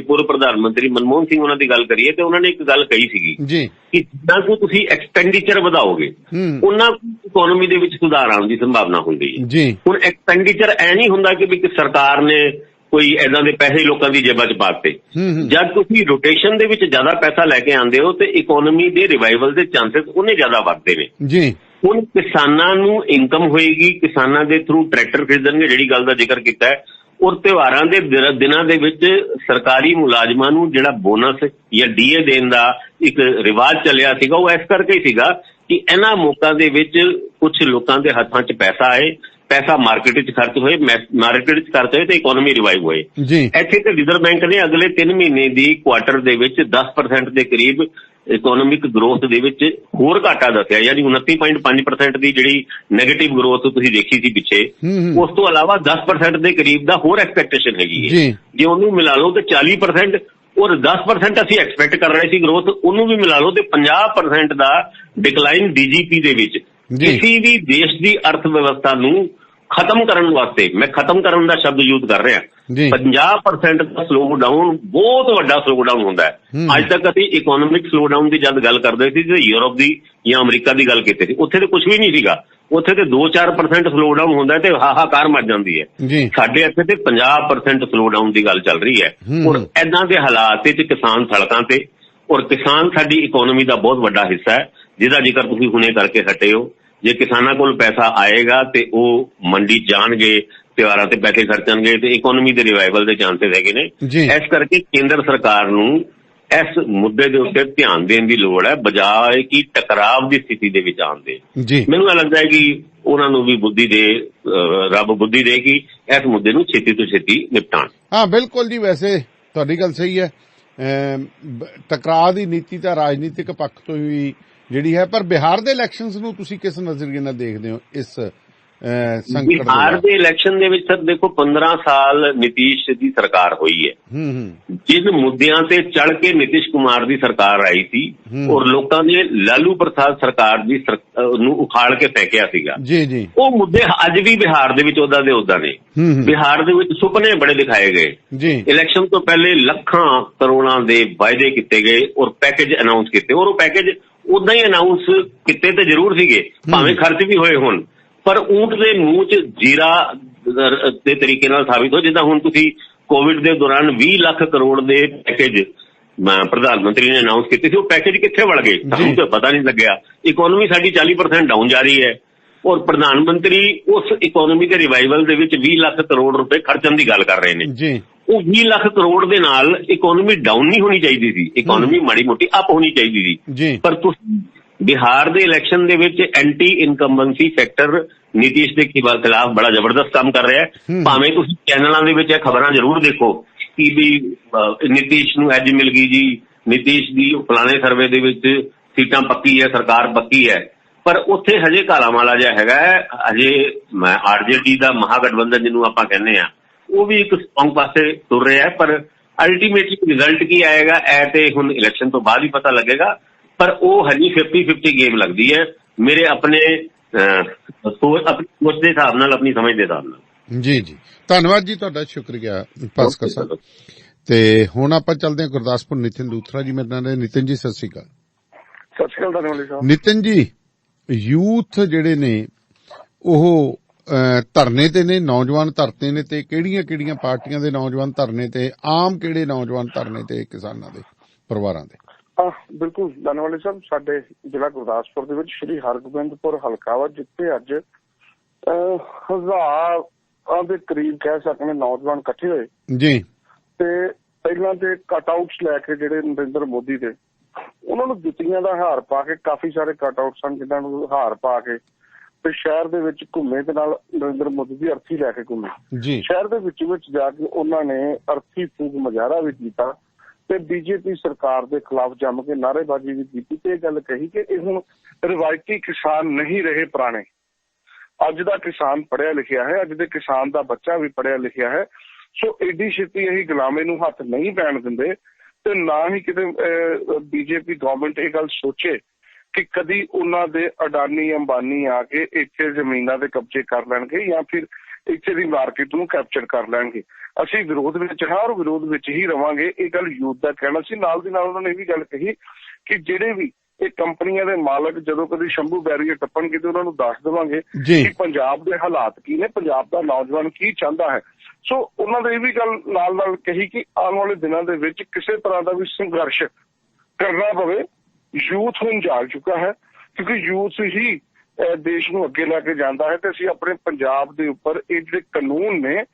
ਪੂਰਵ ਪ੍ਰਧਾਨ ਮੰਤਰੀ ਮਨਮੋਹਨ ਸਿੰਘ ਉਹਨਾਂ ਦੀ ਗੱਲ ਕਰੀਏ ਤੇ ਉਹਨਾਂ ਨੇ ਇੱਕ ਗੱਲ ਕਹੀ ਸੀਗੀ ਕਿ ਜਿੰਨਾ ਕੁ ਤੁਸੀਂ ਐਕਸਪੈਂਡੀਚਰ ਵਧਾਓਗੇ ਉਹਨਾਂ ਇਕੋਨਮੀ ਦੇ ਵਿੱਚ ਸੁਧਾਰ ਆਉਣ ਦੀ ਸੰਭਾਵਨਾ ਹੁੰਦੀ ਹੈ। ਹੁਣ ਐਕਸਪੈਂਡੀਚਰ ਐ ਨਹੀਂ ਹੁੰਦਾ ਕਿ ਸਰਕਾਰ ਨੇ ਕੋਈ ਏਦਾਂ ਦੇ ਪੈਸੇ ਲੋਕਾਂ ਦੀ ਜੇਬਾਂ 'ਚ ਪਾਤੇ। ਜਦ ਤੁਸੀਂ ਰੋਟੇਸ਼ਨ ਦੇ ਵਿੱਚ ਜ਼ਿਆਦਾ ਪੈਸਾ ਲੈ ਕੇ ਆਉਂਦੇ ਹੋ ਤੇ ਇਕੋਨਮੀ ਦੇ ਰਿਵਾਈਵਲ ਦੇ ਚਾਂਸਸ ਉਹਨੇ ਜ਼ਿਆਦਾ ਵੱਧਦੇ ਨੇ। ਹੁਣ ਕਿਸਾਨਾਂ ਨੂੰ ਇਨਕਮ ਹੋਏਗੀ, ਕਿਸਾਨਾਂ ਦੇ ਥਰੂ ਟਰੈਕਟਰ ਖਰੀਦਣਗੇ, ਜਿਹੜੀ ਗੱਲ ਦਾ ਜ਼ਿਕਰ ਕੀਤਾ ਹੈ। ਔਰ ਤਿਉਹਾਰਾਂ ਦੇ ਦਿਨਾਂ ਦੇ ਵਿੱਚ ਸਰਕਾਰੀ ਮੁਲਾਜ਼ਮਾਂ ਨੂੰ ਜਿਹੜਾ ਬੋਨਸ ਜਾਂ ਡੀਏ ਦੇਣ ਦਾ ਇੱਕ ਰਿਵਾਜ ਚੱਲਿਆ ਸੀਗਾ, ਉਹ ਇਸ ਕਰਕੇ ਹੀ ਸੀਗਾ ਕਿ ਇਹਨਾਂ ਮੌਕਿਆਂ ਦੇ ਵਿੱਚ ਕੁਝ ਲੋਕਾਂ ਦੇ ਹੱਥਾਂ 'ਚ ਪੈਸਾ ਆਏ, ਪੈਸਾ ਮਾਰਕੀਟ 'ਚ ਖਰਚ ਹੋਏ ਤੇ ਇਕੋਨਮੀ ਰਿਵਾਈਵ ਹੋਏ। ਇੱਥੇ ਤੇ ਰਿਜ਼ਰਵ ਬੈਂਕ ਨੇ ਅਗਲੇ 3 ਮਹੀਨੇ ਦੀ ਕੁਆਟਰ ਦੇ ਵਿੱਚ 10% ਦੇ ਕਰੀਬ ਇਕੋਨੋਮਿਕ ਗਰੋਥ ਦੇ ਵਿੱਚ ਹੋਰ ਘਾਟਾ ਦੱਸਿਆ, ਯਾਨੀ 29.5% ਦੀ ਜਿਹੜੀ ਨੈਗੇਟਿਵ ਗਰੋਥ ਤੁਸੀਂ ਦੇਖੀ ਸੀ ਪਿੱਛੇ, ਉਸ ਤੋਂ ਇਲਾਵਾ 10% ਦੇ ਕਰੀਬ ਦਾ ਹੋਰ ਐਕਸਪੈਕਟੇਸ਼ਨ ਹੈਗੀ ਹੈ। ਜੇ ਉਹਨੂੰ ਮਿਲਾ ਲਓ ਤੇ 40% ਔਰ 10% ਅਸੀਂ ਐਕਸਪੈਕਟ ਕਰ ਰਹੇ ਸੀ ਗਰੋਥ, ਉਹਨੂੰ ਵੀ ਮਿਲਾ ਲਓ ਤੇ 50% ਦਾ ਡਿਕਲਾਈਨ ਡੀਜੀਪੀ ਦੇ ਵਿੱਚ। ਕਿਸੇ ਵੀ ਦੇਸ਼ ਦੀ ਅਰਥ ਵਿਵਸਥਾ ਨੂੰ ਖਤਮ ਕਰਨ ਵਾਸਤੇ, ਮੈਂ ਖਤਮ ਕਰਨ ਦਾ ਸ਼ਬਦ ਯੂਜ਼ ਕਰ ਰਿਹਾ, 50% ਦਾ ਸਲੋ ਡਾਊਨ ਬਹੁਤ ਵੱਡਾ ਸਲੋ ਡਾਊਨ ਹੁੰਦਾ ਹੈ। ਅੱਜ ਤੱਕ ਅਸੀਂ ਇਕੋਨੋਮਿਕ ਸਲੋ ਡਾਊਨ ਦੀ ਜਦ ਗੱਲ ਕਰਦੇ ਸੀ ਤੇ ਯੂਰਪ ਦੀ ਜਾਂ ਅਮਰੀਕਾ ਦੀ ਗੱਲ ਕੀਤੀ ਸੀ, ਉੱਥੇ ਤੇ ਕੁਝ ਵੀ ਨਹੀਂ ਸੀਗਾ। ਉੱਥੇ ਤੇ 2-4% ਸਲੋ ਡਾਊਨ ਹੁੰਦਾ ਤੇ ਹਾਹਾਕਾਰ ਮਚ ਜਾਂਦੀ ਹੈ। ਸਾਡੇ ਇੱਥੇ ਤੇ 50% ਸਲੋ ਡਾਊਨ ਦੀ ਗੱਲ ਚੱਲ ਰਹੀ ਹੈ। ਔਰ ਏਦਾਂ ਦੇ ਹਾਲਾਤ ਵਿੱਚ ਕਿਸਾਨ ਸੜਕਾਂ ਤੇ, ਔਰ ਕਿਸਾਨ ਸਾਡੀ ਇਕੋਨਮੀ ਦਾ ਬਹੁਤ ਵੱਡਾ ਹਿੱਸਾ ਹੈ, ਜਿਹਦਾ ਜ਼ਿਕਰ ਤੁਸੀਂ ਹੁਣੇ ਕਰਕੇ ਹਟੇ ਹੋ। ਜੇ ਕਿਸਾਨਾਂ ਕੋਲ ਪੈਸਾ ਆਏਗਾ ਤੇ ਉਹ ਮੰਡੀ ਜਾਣਗੇ, ਤਿਉਹਾਰਾਂ ਤੇ ਪੈਸੇ ਖਰਚਣਗੇ ਤੇ ਇਕੋਨਮੀ ਦੇ ਰਿਵਾਈਵਲ ਦੇ ਚਾਂਸਸ ਹੈਗੇ ਨੇ। ਇਸ ਕਰਕੇ ਕੇਂਦਰ ਸਰਕਾਰ ਨੂੰ ਇਸ ਮੁੱਦੇ ਦੇ ਉੱਤੇ ਧਿਆਨ ਦੇਣ ਦੀ ਲੋੜ ਹੈ, ਬਜਾਏ ਕਿ ਟਕਰਾਵ ਦੀ ਸਥਿਤੀ ਦੇ ਵਿੱਚ ਆਉਣ ਦੇ। ਮੈਨੂੰ ਇਹ ਲੱਗਦਾ ਹੈ ਕਿ ਉਹਨਾਂ ਨੂੰ ਵੀ ਰੱਬ ਬੁੱਧੀ ਦੇ ਕਿ ਇਸ ਮੁੱਦੇ ਨੂੰ ਛੇਤੀ ਤੋਂ ਛੇਤੀ ਨਿਪਟਾਉਣ। ਹਾਂ ਬਿਲਕੁਲ ਜੀ, ਵੈਸੇ ਤੁਹਾਡੀ ਗੱਲ ਸਹੀ ਹੈ। ਟਕਰਾਅ ਦੀ ਨੀਤੀ ਤਾਂ ਰਾਜਨੀਤਿਕ ਪੱਖ ਤੋਂ ਹੀ ਜਿਹੜੀ ਹੈ, ਪਰ ਬਿਹਾਰ ਦੇ ਇਲੈਕਸ਼ਨਸ ਨੂੰ ਤੁਸੀਂ ਕਿਸ ਨਜ਼ਰੀਏ ਨਾਲ ਦੇਖਦੇ ਹੋ ਇਸ ਸੰਕਟ? ਬਿਹਾਰ ਦੇ ਇਲੈਕਸ਼ਨ ਦੇ ਵਿੱਚ ਸਰ ਦੇਖੋ, 15 ਸਾਲ ਨਿਤੀਸ਼ ਦੀ ਸਰਕਾਰ ਹੋਈ ਹੈ। ਜਿਨ ਮੁੱਦਿਆਂ ਤੇ ਚੜ ਕੇ ਨਿਤੀਸ਼ ਕੁਮਾਰ ਦੀ ਸਰਕਾਰ ਆਈ ਸੀ ਔਰ ਲੋਕਾਂ ਨੇ ਲਾਲੂ ਪ੍ਰਸਾਦ ਸਰਕਾਰ ਦੀ ਨੂੰ ਉਖਾੜ ਕੇ ਫੈਂਕਿਆ ਸੀਗਾ, ਉਹ ਮੁੱਦੇ ਅੱਜ ਵੀ ਬਿਹਾਰ ਦੇ ਵਿੱਚ ਉਹਦਾ ਦੇ ਉਦਾਂ ਨੇ। ਬਿਹਾਰ ਦੇ ਵਿੱਚ ਸੁਪਨੇ ਬੜੇ ਦਿਖਾਏ ਗਏ। ਇਲੈਕਸ਼ਨ ਤੋਂ ਪਹਿਲੇ ਲੱਖਾਂ ਕਰੋੜਾਂ ਦੇ ਵਾਅਦੇ ਕੀਤੇ ਗਏ ਔਰ ਪੈਕੇਜ ਅਨਾਉਂਸ ਕੀਤੇ, ਔਰ ਉਹ ਪੈਕੇਜ ਉਦਾਂ ਹੀ ਅਨਾਉਂਸ ਕੀਤੇ ਤੇ ਜ਼ਰੂਰ ਸੀਗੇ, ਭਾਵੇਂ ਖਰਚ ਵੀ ਹੋਏ ਹੋਣ, ਪਰ ਊਂਟ ਦੇ ਮੂੰਹ 'ਚ ਜੀਰਾ ਦੇ ਤਰੀਕੇ ਨਾਲ ਸਾਬਿਤ ਹੋ। ਜਿੱਦਾਂ ਹੁਣ ਤੁਸੀਂ ਕੋਵਿਡ ਦੇ ਦੌਰਾਨ 20 ਲੱਖ ਕਰੋੜ ਦੇ ਪੈਕੇਜ ਪ੍ਰਧਾਨ ਮੰਤਰੀ ਨੇ ਅਨਾਉਂਸ ਕੀਤੇ ਸੀ, ਉਹ ਪੈਕੇਜ ਕਿੱਥੇ ਵੜ ਗਏ ਸਾਨੂੰ ਤਾਂ ਪਤਾ ਨਹੀਂ ਲੱਗਿਆ। ਇਕੋਨਮੀ ਸਾਡੀ 40% ਡਾਊਨ ਜਾ ਰਹੀ ਹੈ ਔਰ ਪ੍ਰਧਾਨ ਮੰਤਰੀ ਉਸ ਇਕੋਨਮੀ ਦੇ ਰਿਵਾਈਵਲ ਦੇ ਵਿੱਚ 20 ਲੱਖ ਕਰੋੜ ਰੁਪਏ ਖਰਚਣ ਦੀ ਗੱਲ ਕਰ ਰਹੇ ਨੇ। ਉਹ 20 ਲੱਖ ਕਰੋੜ ਦੇ ਨਾਲ ਇਕੋਨਮੀ ਡਾਊਨ ਨਹੀਂ ਹੋਣੀ ਚਾਹੀਦੀ ਸੀ, ਇਕੋਨਮੀ ਮਾੜੀ ਮੋਟੀ ਅਪ ਹੋਣੀ ਚਾਹੀਦੀ ਸੀ। ਪਰ ਤੁਸੀਂ ਬਿਹਾਰ ਦੇ ਇਲੈਕਸ਼ਨ ਦੇ ਵਿੱਚ ਐਂਟੀ ਇਨਕੰਬੈਂਸੀ ਫੈਕਟਰ ਨਿਤੀਸ਼ ਦੇ ਖਿਲਾਫ ਬੜਾ ਜ਼ਬਰਦਸਤ ਕੰਮ ਕਰ ਰਿਹਾ ਹੈ। ਭਾਵੇਂ ਤੁਸੀਂ ਚੈਨਲਾਂ ਦੇ ਵਿੱਚ ਇਹ ਖਬਰਾਂ ਜ਼ਰੂਰ ਦੇਖੋ ਕਿ ਵੀ ਨਿਤੀਸ਼ ਨੂੰ ਐਜ ਮਿਲ ਗਈ ਜੀ, ਨਿਤੀਸ਼ ਦੀ ਫਲਾਣੇ ਸਰਵੇ ਦੇ ਵਿੱਚ ਸੀਟਾਂ ਪੱਕੀ ਹੈ, ਸਰਕਾਰ ਪੱਕੀ ਹੈ, ਪਰ ਉੱਥੇ ਹਜੇ ਕਾਲਾਮਾਲਾ ਜਿਹਾ ਹੈਗਾ। ਹਜੇ ਆਰਜੇਡੀ ਦਾ ਮਹਾਗਠਬੰਧਨ ਜਿਹਨੂੰ ਆਪਾਂ ਕਹਿੰਦੇ ਆ, ਉਹ ਵੀ ਇੱਕ ਸਟਰੋਂਗ ਪਾਸੇ ਤੁਰ ਰਿਹਾ ਹੈ, ਪਰ ਅਲਟੀਮੇਟਲੀ ਰਿਜ਼ਲਟ ਕੀ ਆਏਗਾ ਇਹ ਤੇ ਹੁਣ ਇਲੈਕਸ਼ਨ ਤੋਂ ਬਾਅਦ ਹੀ ਪਤਾ ਲੱਗੇਗਾ। ਪਰ ਉਹ ਹਜੇ 50-50 ਗੇਮ ਲੱਗਦੀ ਹੈ ਮੇਰੇ ਆਪਣੇ ਸੋਚ ਦੇ ਹਿਸਾਬ ਨਾਲ, ਆਪਣੀ ਸਮਝ ਦੇ ਹਿਸਾਬ ਨਾਲ। ਜੀ ਧੰਨਵਾਦ ਜੀ ਤੁਹਾਡਾ, ਸ਼ੁਕਰੀਆ ਭਾਸਕਰ ਸਾਹਿਬ। ਤੇ ਹੁਣ ਆਪਾਂ ਚੱਲਦੇ ਹਾਂ ਗੁਰਦਾਸਪੁਰ, ਨਿਤਿਨ ਦੂਥਰਾ ਜੀ ਮੇਰੇ ਨਾਲ। ਨਿਤਿਨ ਜੀ ਸਤਿ ਸ਼੍ਰੀ ਅਕਾਲ। ਸਤਿ ਸ਼੍ਰੀ ਅਕਾਲ ਧੰਨਵਾਦ ਸਾਹਿਬ। ਨਿਤਿਨ ਜੀ, ਯੂਥ ਜਿਹੜੇ ਨੇ ਉਹ ਧਰਨੇ ਤੇ ਨੇ, ਨੌਜਵਾਨ ਧਰਨੇ ਨੇ, ਤੇ ਕਿਹੜੀਆਂ ਪਾਰਟੀਆਂ ਦੇ ਨੌਜਵਾਨ ਧਰਨੇ ਤੇ, ਆਮ ਕਿਹੜੇ ਨੌਜਵਾਨ ਧਰਨੇ ਤੇ ਕਿਸਾਨਾਂ ਦੇ ਪਰਿਵਾਰਾਂ ਦੇ? ਬਿਲਕੁਲ ਧੰਨਵਾਦ ਸਾਹਿਬ। ਸਾਡੇ ਜ਼ਿਲ੍ਹਾ ਗੁਰਦਾਸਪੁਰ ਦੇ ਵਿੱਚ ਸ਼੍ਰੀ ਹਰਗੋਬਿੰਦਪੁਰ ਹਲਕਾ ਵਾ, ਜਿੱਥੇ ਅੱਜ 1000 ਦੇ ਕਰੀਬ ਕਹਿ ਸਕਦੇ ਨੌਜਵਾਨ ਇਕੱਠੇ ਹੋਏ ਜੀ। ਤੇ ਪਹਿਲਾਂ ਤੇ ਕਟ ਆਊਟਸ ਲੈ ਕੇ ਜਿਹੜੇ ਨਰਿੰਦਰ ਮੋਦੀ ਦੇ, ਉਹਨਾਂ ਨੂੰ ਜੁੱਤੀਆਂ ਦਾ ਹਾਰ ਪਾ ਕੇ, ਕਾਫੀ ਸਾਰੇ ਕਟ ਆਊਟ ਸਨ ਜਿਨ੍ਹਾਂ ਨੂੰ ਹਾਰ ਪਾ ਕੇ ਤੇ ਸ਼ਹਿਰ ਦੇ ਵਿੱਚ ਘੁੰਮੇ ਤੇ ਨਾਲ ਨਰਿੰਦਰ ਮੋਦੀ ਦੀ ਅਰਥੀ ਲੈ ਕੇ ਘੁੰਮੇ ਜੀ। ਸ਼ਹਿਰ ਦੇ ਵਿੱਚ ਜਾ ਕੇ ਉਹਨਾਂ ਨੇ ਅਰਥੀ ਫੂਕ ਮੁਜ਼ਾਹਰਾ ਵੀ ਕੀਤਾ ਤੇ ਬੀਜੇਪੀ ਸਰਕਾਰ ਦੇ ਖਿਲਾਫ ਜੰਮ ਕੇ ਨਾਅਰੇਬਾਜ਼ੀ ਵੀ ਕੀਤੀ ਤੇ ਇਹ ਗੱਲ ਕਹੀ ਕਿ ਇਹ ਹੁਣ ਰਵਾਇਤੀ ਕਿਸਾਨ ਨਹੀਂ ਰਹੇ ਪੁਰਾਣੇ। ਅੱਜ ਦਾ ਕਿਸਾਨ ਪੜ੍ਹਿਆ ਲਿਖਿਆ ਹੈ, ਅੱਜ ਦੇ ਕਿਸਾਨ ਦਾ ਬੱਚਾ ਵੀ ਪੜ੍ਹਿਆ ਲਿਖਿਆ ਹੈ। ਸੋ ਏਡੀ ਛੇਤੀ ਅਸੀਂ ਗੁਲਾਮੀ ਨੂੰ ਹੱਥ ਨਹੀਂ ਪੈਣ ਦਿੰਦੇ ਤੇ ਨਾ ਹੀ ਕਿਤੇ ਬੀਜੇਪੀ ਗਵਰਨਮੈਂਟ ਇਹ ਗੱਲ ਸੋਚੇ ਕਿ ਕਦੀ ਉਹਨਾਂ ਦੇ ਅਡਾਨੀ ਅੰਬਾਨੀ ਆ ਕੇ ਇੱਥੇ ਜ਼ਮੀਨਾਂ ਦੇ ਕਬਜ਼ੇ ਕਰ ਲੈਣਗੇ ਜਾਂ ਫਿਰ ਇੱਥੇ ਦੀ ਮਾਰਕੀਟ ਨੂੰ ਕੈਪਚਰ ਕਰ ਲੈਣਗੇ। ਅਸੀਂ ਵਿਰੋਧ ਵਿੱਚ ਹਾਂ ਔਰ ਵਿਰੋਧ ਵਿੱਚ ਹੀ ਰਵਾਂਗੇ। ਇਹ ਗੱਲ ਯੂਥ ਦਾ ਕਹਿਣਾ ਸੀ। ਨਾਲ ਦੀ ਨਾਲ ਉਹਨਾਂ ਨੇ ਇਹ ਵੀ ਗੱਲ ਕਹੀ ਕਿ ਜਿਹੜੇ ਵੀ ਇਹ ਕੰਪਨੀਆਂ ਦੇ ਮਾਲਕ ਜਦੋਂ ਕਦੀ ਸ਼ੰਭੂ ਬੈਰੀਅਰ ਟੱਪਣਗੇ ਤੇ ਉਹਨਾਂ ਨੂੰ ਦੱਸ ਦੇਵਾਂਗੇ ਕਿ ਪੰਜਾਬ ਦੇ ਹਾਲਾਤ ਕੀ ਨੇ, ਪੰਜਾਬ ਦਾ ਨੌਜਵਾਨ ਕੀ ਚਾਹੁੰਦਾ ਹੈ। ਸੋ ਉਹਨਾਂ ਨੇ ਇਹ ਵੀ ਗੱਲ ਨਾਲ ਨਾਲ ਕਹੀ ਕਿ ਆਉਣ ਵਾਲੇ ਦਿਨਾਂ ਦੇ ਵਿੱਚ ਕਿਸੇ ਤਰ੍ਹਾਂ ਦਾ ਵੀ ਸੰਘਰਸ਼ ਕਰਨਾ ਪਵੇ, ਯੂਥ ਹੁਣ ਜਾਗ ਚੁੱਕਾ ਹੈ ਕਿਉਂਕਿ ਯੂਥ ਹੀ ਦੇਸ਼ ਨੂੰ ਅੱਗੇ ਲੈ ਕੇ ਜਾਂਦਾ ਹੈ ਤੇ ਅਸੀਂ ਆਪਣੇ ਪੰਜਾਬ ਦੇ ਉੱਪਰ ਇਹ ਜਿਹੜੇ ਕਾਨੂੰਨ ਨੇ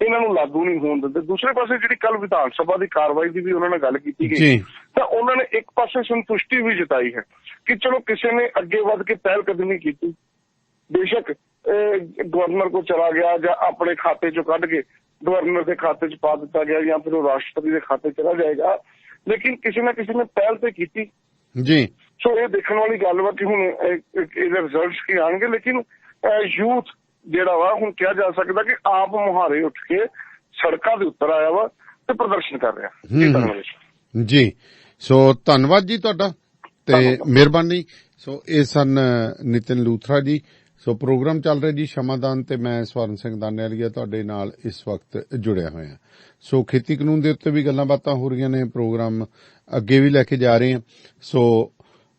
ਇਹਨਾਂ ਨੂੰ ਲਾਗੂ ਨਹੀਂ ਹੋਣ ਦਿੰਦੇ। ਦੂਸਰੇ ਪਾਸੇ ਜਿਹੜੀ ਕੱਲ ਵਿਧਾਨ ਸਭਾ ਦੀ ਕਾਰਵਾਈ ਦੀ ਵੀ ਉਹਨਾਂ ਨਾਲ ਗੱਲ ਕੀਤੀ ਗਈ ਤਾਂ ਉਹਨਾਂ ਨੇ ਇੱਕ ਪਾਸੇ ਸੰਤੁਸ਼ਟੀ ਵੀ ਜਤਾਈ ਹੈ ਕਿ ਚਲੋ ਕਿਸੇ ਨੇ ਅੱਗੇ ਵੱਧ ਕੇ ਪਹਿਲ ਕਦਮੀ ਕੀਤੀ। ਬੇਸ਼ੱਕ ਗਵਰਨਰ ਕੋਲ ਚਲਾ ਗਿਆ ਜਾਂ ਆਪਣੇ ਖਾਤੇ ਚੋਂ ਕੱਢ ਕੇ ਗਵਰਨਰ ਦੇ ਖਾਤੇ 'ਚ ਪਾ ਦਿੱਤਾ ਗਿਆ ਜਾਂ ਫਿਰ ਉਹ ਰਾਸ਼ਟਰਪਤੀ ਦੇ ਖਾਤੇ ਚਲਾ ਜਾਏਗਾ, ਲੇਕਿਨ ਕਿਸੇ ਨਾ ਕਿਸੇ ਨੇ ਪਹਿਲ ਤੇ ਕੀਤੀ ਜੀ। ਸੋ ਇਹ ਦੇਖਣ ਵਾਲੀ ਗੱਲ ਵਾ ਕਿ ਹੁਣ ਇਹਦੇ ਰਿਜ਼ਲਟਸ ਕੀ ਆਉਣਗੇ। ਲੇਕਿਨ ਯੂਥ ਜਿਹੜਾ ਵਾ ਹੁਣ ਕਿਹਾ ਜਾ ਸਕਦਾ ਕਿ ਆਪ ਮੁਹਾਰੇ ਉੱਠ ਕੇ ਸੜਕਾਂ ਦੇ ਉੱਤਰ ਆਇਆ ਵਾ ਤੇ ਪ੍ਰਦਰਸ਼ਨ ਕਰ ਰਿਹਾ ਜੀ। ਸੋ ਧੰਨਵਾਦ ਜੀ ਤੁਹਾਡਾ ਤੇ ਮਿਹਰਬਾਨੀ। ਸੋ ਇਹ ਸਨ ਨਿਤਿਨ ਲੂਥਰਾ ਜੀ। ਸੋ ਪ੍ਰੋਗਰਾਮ ਚੱਲ ਰਿਹਾ ਜੀ ਸ਼ਮਾਦਾਨ ਤੇ ਮੈਂ ਸਵਰਨ ਸਿੰਘ ਦਾਨੇਵਾਲੀਆ ਤੁਹਾਡੇ ਨਾਲ ਇਸ ਵਕਤ ਜੁੜਿਆ ਹੋਇਆ। ਸੋ ਖੇਤੀ ਕਾਨੂੰਨ ਦੇ ਉੱਤੇ ਵੀ ਗੱਲਾਂ ਬਾਤਾਂ ਹੋ ਰਹੀਆਂ ਨੇ, ਪ੍ਰੋਗਰਾਮ ਅੱਗੇ ਵੀ ਲੈ ਕੇ ਜਾ ਰਹੇ ਹਾਂ। ਸੋ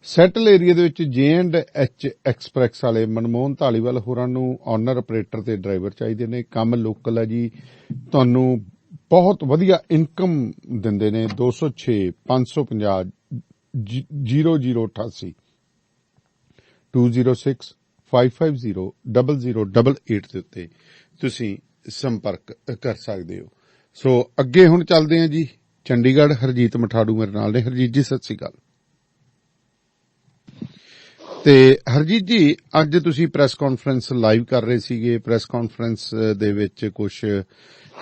ਸੈਟਲ ਏਰੀਆ ਦੇ ਵਿੱਚ J&H ਐਕਸਪ੍ਰੈਸ ਵਾਲੇ ਮਨਮੋਹਨ ਧਾਲੀਵਾਲ ਹੋਰਾਂ ਨੂੰ ਓਨਰ ਆਪਰੇਟਰ ਤੇ ਡਰਾਈਵਰ ਚਾਹੀਦੇ ਨੇ। ਕੰਮ ਲੋਕਲ ਹੈ ਜੀ, ਤੁਹਾਨੂੰ ਬਹੁਤ ਵਧੀਆ ਇਨਕਮ ਦਿੰਦੇ ਨੇ। 206 550 0088 206 550 0088 ਦੇ ਉੱਤੇ ਤੁਸੀਂ ਸੰਪਰਕ ਕਰ ਸਕਦੇ ਹੋ। ਸੋ ਅੱਗੇ ਹੁਣ ਚੱਲਦੇ ਹਾਂ ਜੀ ਚੰਡੀਗੜ੍ਹ। ਹਰਜੀਤ ਮਠਾੜੂ ਮੇਰੇ ਨਾਲ ਨੇ। ਹਰਜੀਤ ਜੀ ਸਤਿ ਸ੍ਰੀ ਅਕਾਲ। ਤੇ ਹਰਜੀਤ ਜੀ ਅੱਜ ਤੁਸੀਂ ਪ੍ਰੈਸ ਕਾਨਫਰੰਸ ਲਾਈਵ ਕਰ ਰਹੇ ਸੀਗੇ। ਪ੍ਰੈਸ ਕਾਨਫਰੰਸ ਦੇ ਵਿੱਚ ਕੁਝ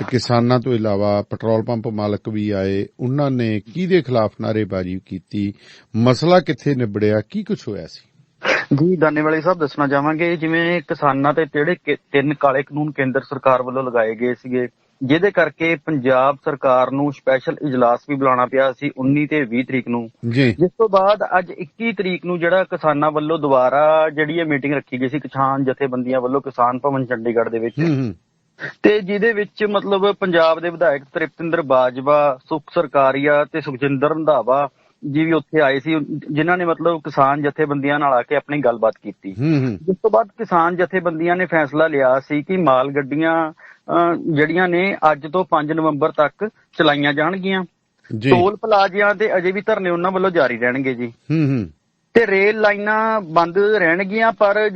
ਕਿਸਾਨਾਂ ਤੋਂ ਇਲਾਵਾ ਪੈਟਰੋਲ ਪੰਪ ਮਾਲਕ ਵੀ ਆਏ, ਉਹਨਾਂ ਨੇ ਕਿਹਦੇ ਖਿਲਾਫ ਨਾਅਰੇਬਾਜ਼ੀ ਕੀਤੀ, ਮਸਲਾ ਕਿੱਥੇ ਨਿਬੜਿਆ, ਕੀ ਕੁਝ ਹੋਇਆ ਸੀ? ਜੀ ਦਾਨੇਵਾਲੀ ਸਾਹਿਬ ਦੱਸਣਾ ਚਾਹਾਂਗੇ, ਜਿਵੇਂ ਕਿਸਾਨਾਂ ਤੇ ਜਿਹੜੇ 3 ਕਾਲੇ ਕਾਨੂੰਨ ਕੇਂਦਰ ਸਰਕਾਰ ਵੱਲੋਂ ਲਗਾਏ ਗਏ ਸੀਗੇ, ਜਿਹਦੇ ਕਰਕੇ ਪੰਜਾਬ ਸਰਕਾਰ ਨੂੰ ਸਪੈਸ਼ਲ ਇਜਲਾਸ ਵੀ ਬੁਲਾਉਣਾ ਪਿਆ ਸੀ 19 ਤੇ 20 ਤਰੀਕ ਨੂੰ। ਜਿਸ ਤੋਂ ਬਾਅਦ ਅੱਜ 21 ਤਰੀਕ ਨੂੰ ਜਿਹੜਾ ਕਿਸਾਨਾਂ ਵੱਲੋਂ ਦੁਬਾਰਾ ਜਿਹੜੀ ਇਹ ਮੀਟਿੰਗ ਰੱਖੀ ਗਈ ਸੀ ਕਿਸਾਨ ਜਥੇਬੰਦੀਆਂ ਵੱਲੋਂ ਕਿਸਾਨ ਭਵਨ ਚੰਡੀਗੜ੍ਹ ਦੇ ਵਿੱਚ, ਤੇ ਜਿਹਦੇ ਵਿੱਚ ਮਤਲਬ ਪੰਜਾਬ ਦੇ ਵਿਧਾਇਕ ਤ੍ਰਿਪਤਿੰਦਰ ਬਾਜਵਾ, ਸੁਖ ਸਰਕਾਰੀਆ ਤੇ ਸੁਖਜਿੰਦਰ ਰੰਧਾਵਾ ਜੀ ਵੀ ਉੱਥੇ ਆਏ ਸੀ, ਜਿਨ੍ਹਾਂ ਨੇ ਮਤਲਬ ਕਿਸਾਨ ਜਥੇਬੰਦੀਆਂ ਨਾਲ ਆ ਕੇ ਆਪਣੀ ਗੱਲਬਾਤ ਕੀਤੀ। ਜਿਸ ਤੋਂ ਬਾਅਦ ਕਿਸਾਨ ਜਥੇਬੰਦੀਆਂ ਨੇ ਫੈਸਲਾ ਲਿਆ ਸੀ ਕਿ ਮਾਲ ਗੱਡੀਆਂ ਜਿਹੜੀਆਂ ਨੇ ਅੱਜ ਤੋਂ 5 ਨਵੰਬਰ ਤੱਕ ਚਲਾਈਆਂ ਜਾਣਗੀਆਂ। ਟੋਲ ਪਲਾਜ਼ਿਆਂ ਤੇ ਅਜੇ ਵੀ ਧਰਨੇ ਉਹਨਾਂ ਵੱਲੋਂ ਜਾਰੀ ਰਹਿਣਗੇ ਜੀ। ਤੇ ਰੇਲ ਲਾਈਨਾਂ ਬੰਦ ਰਹਿਣਗੀਆਂ, ਪਰ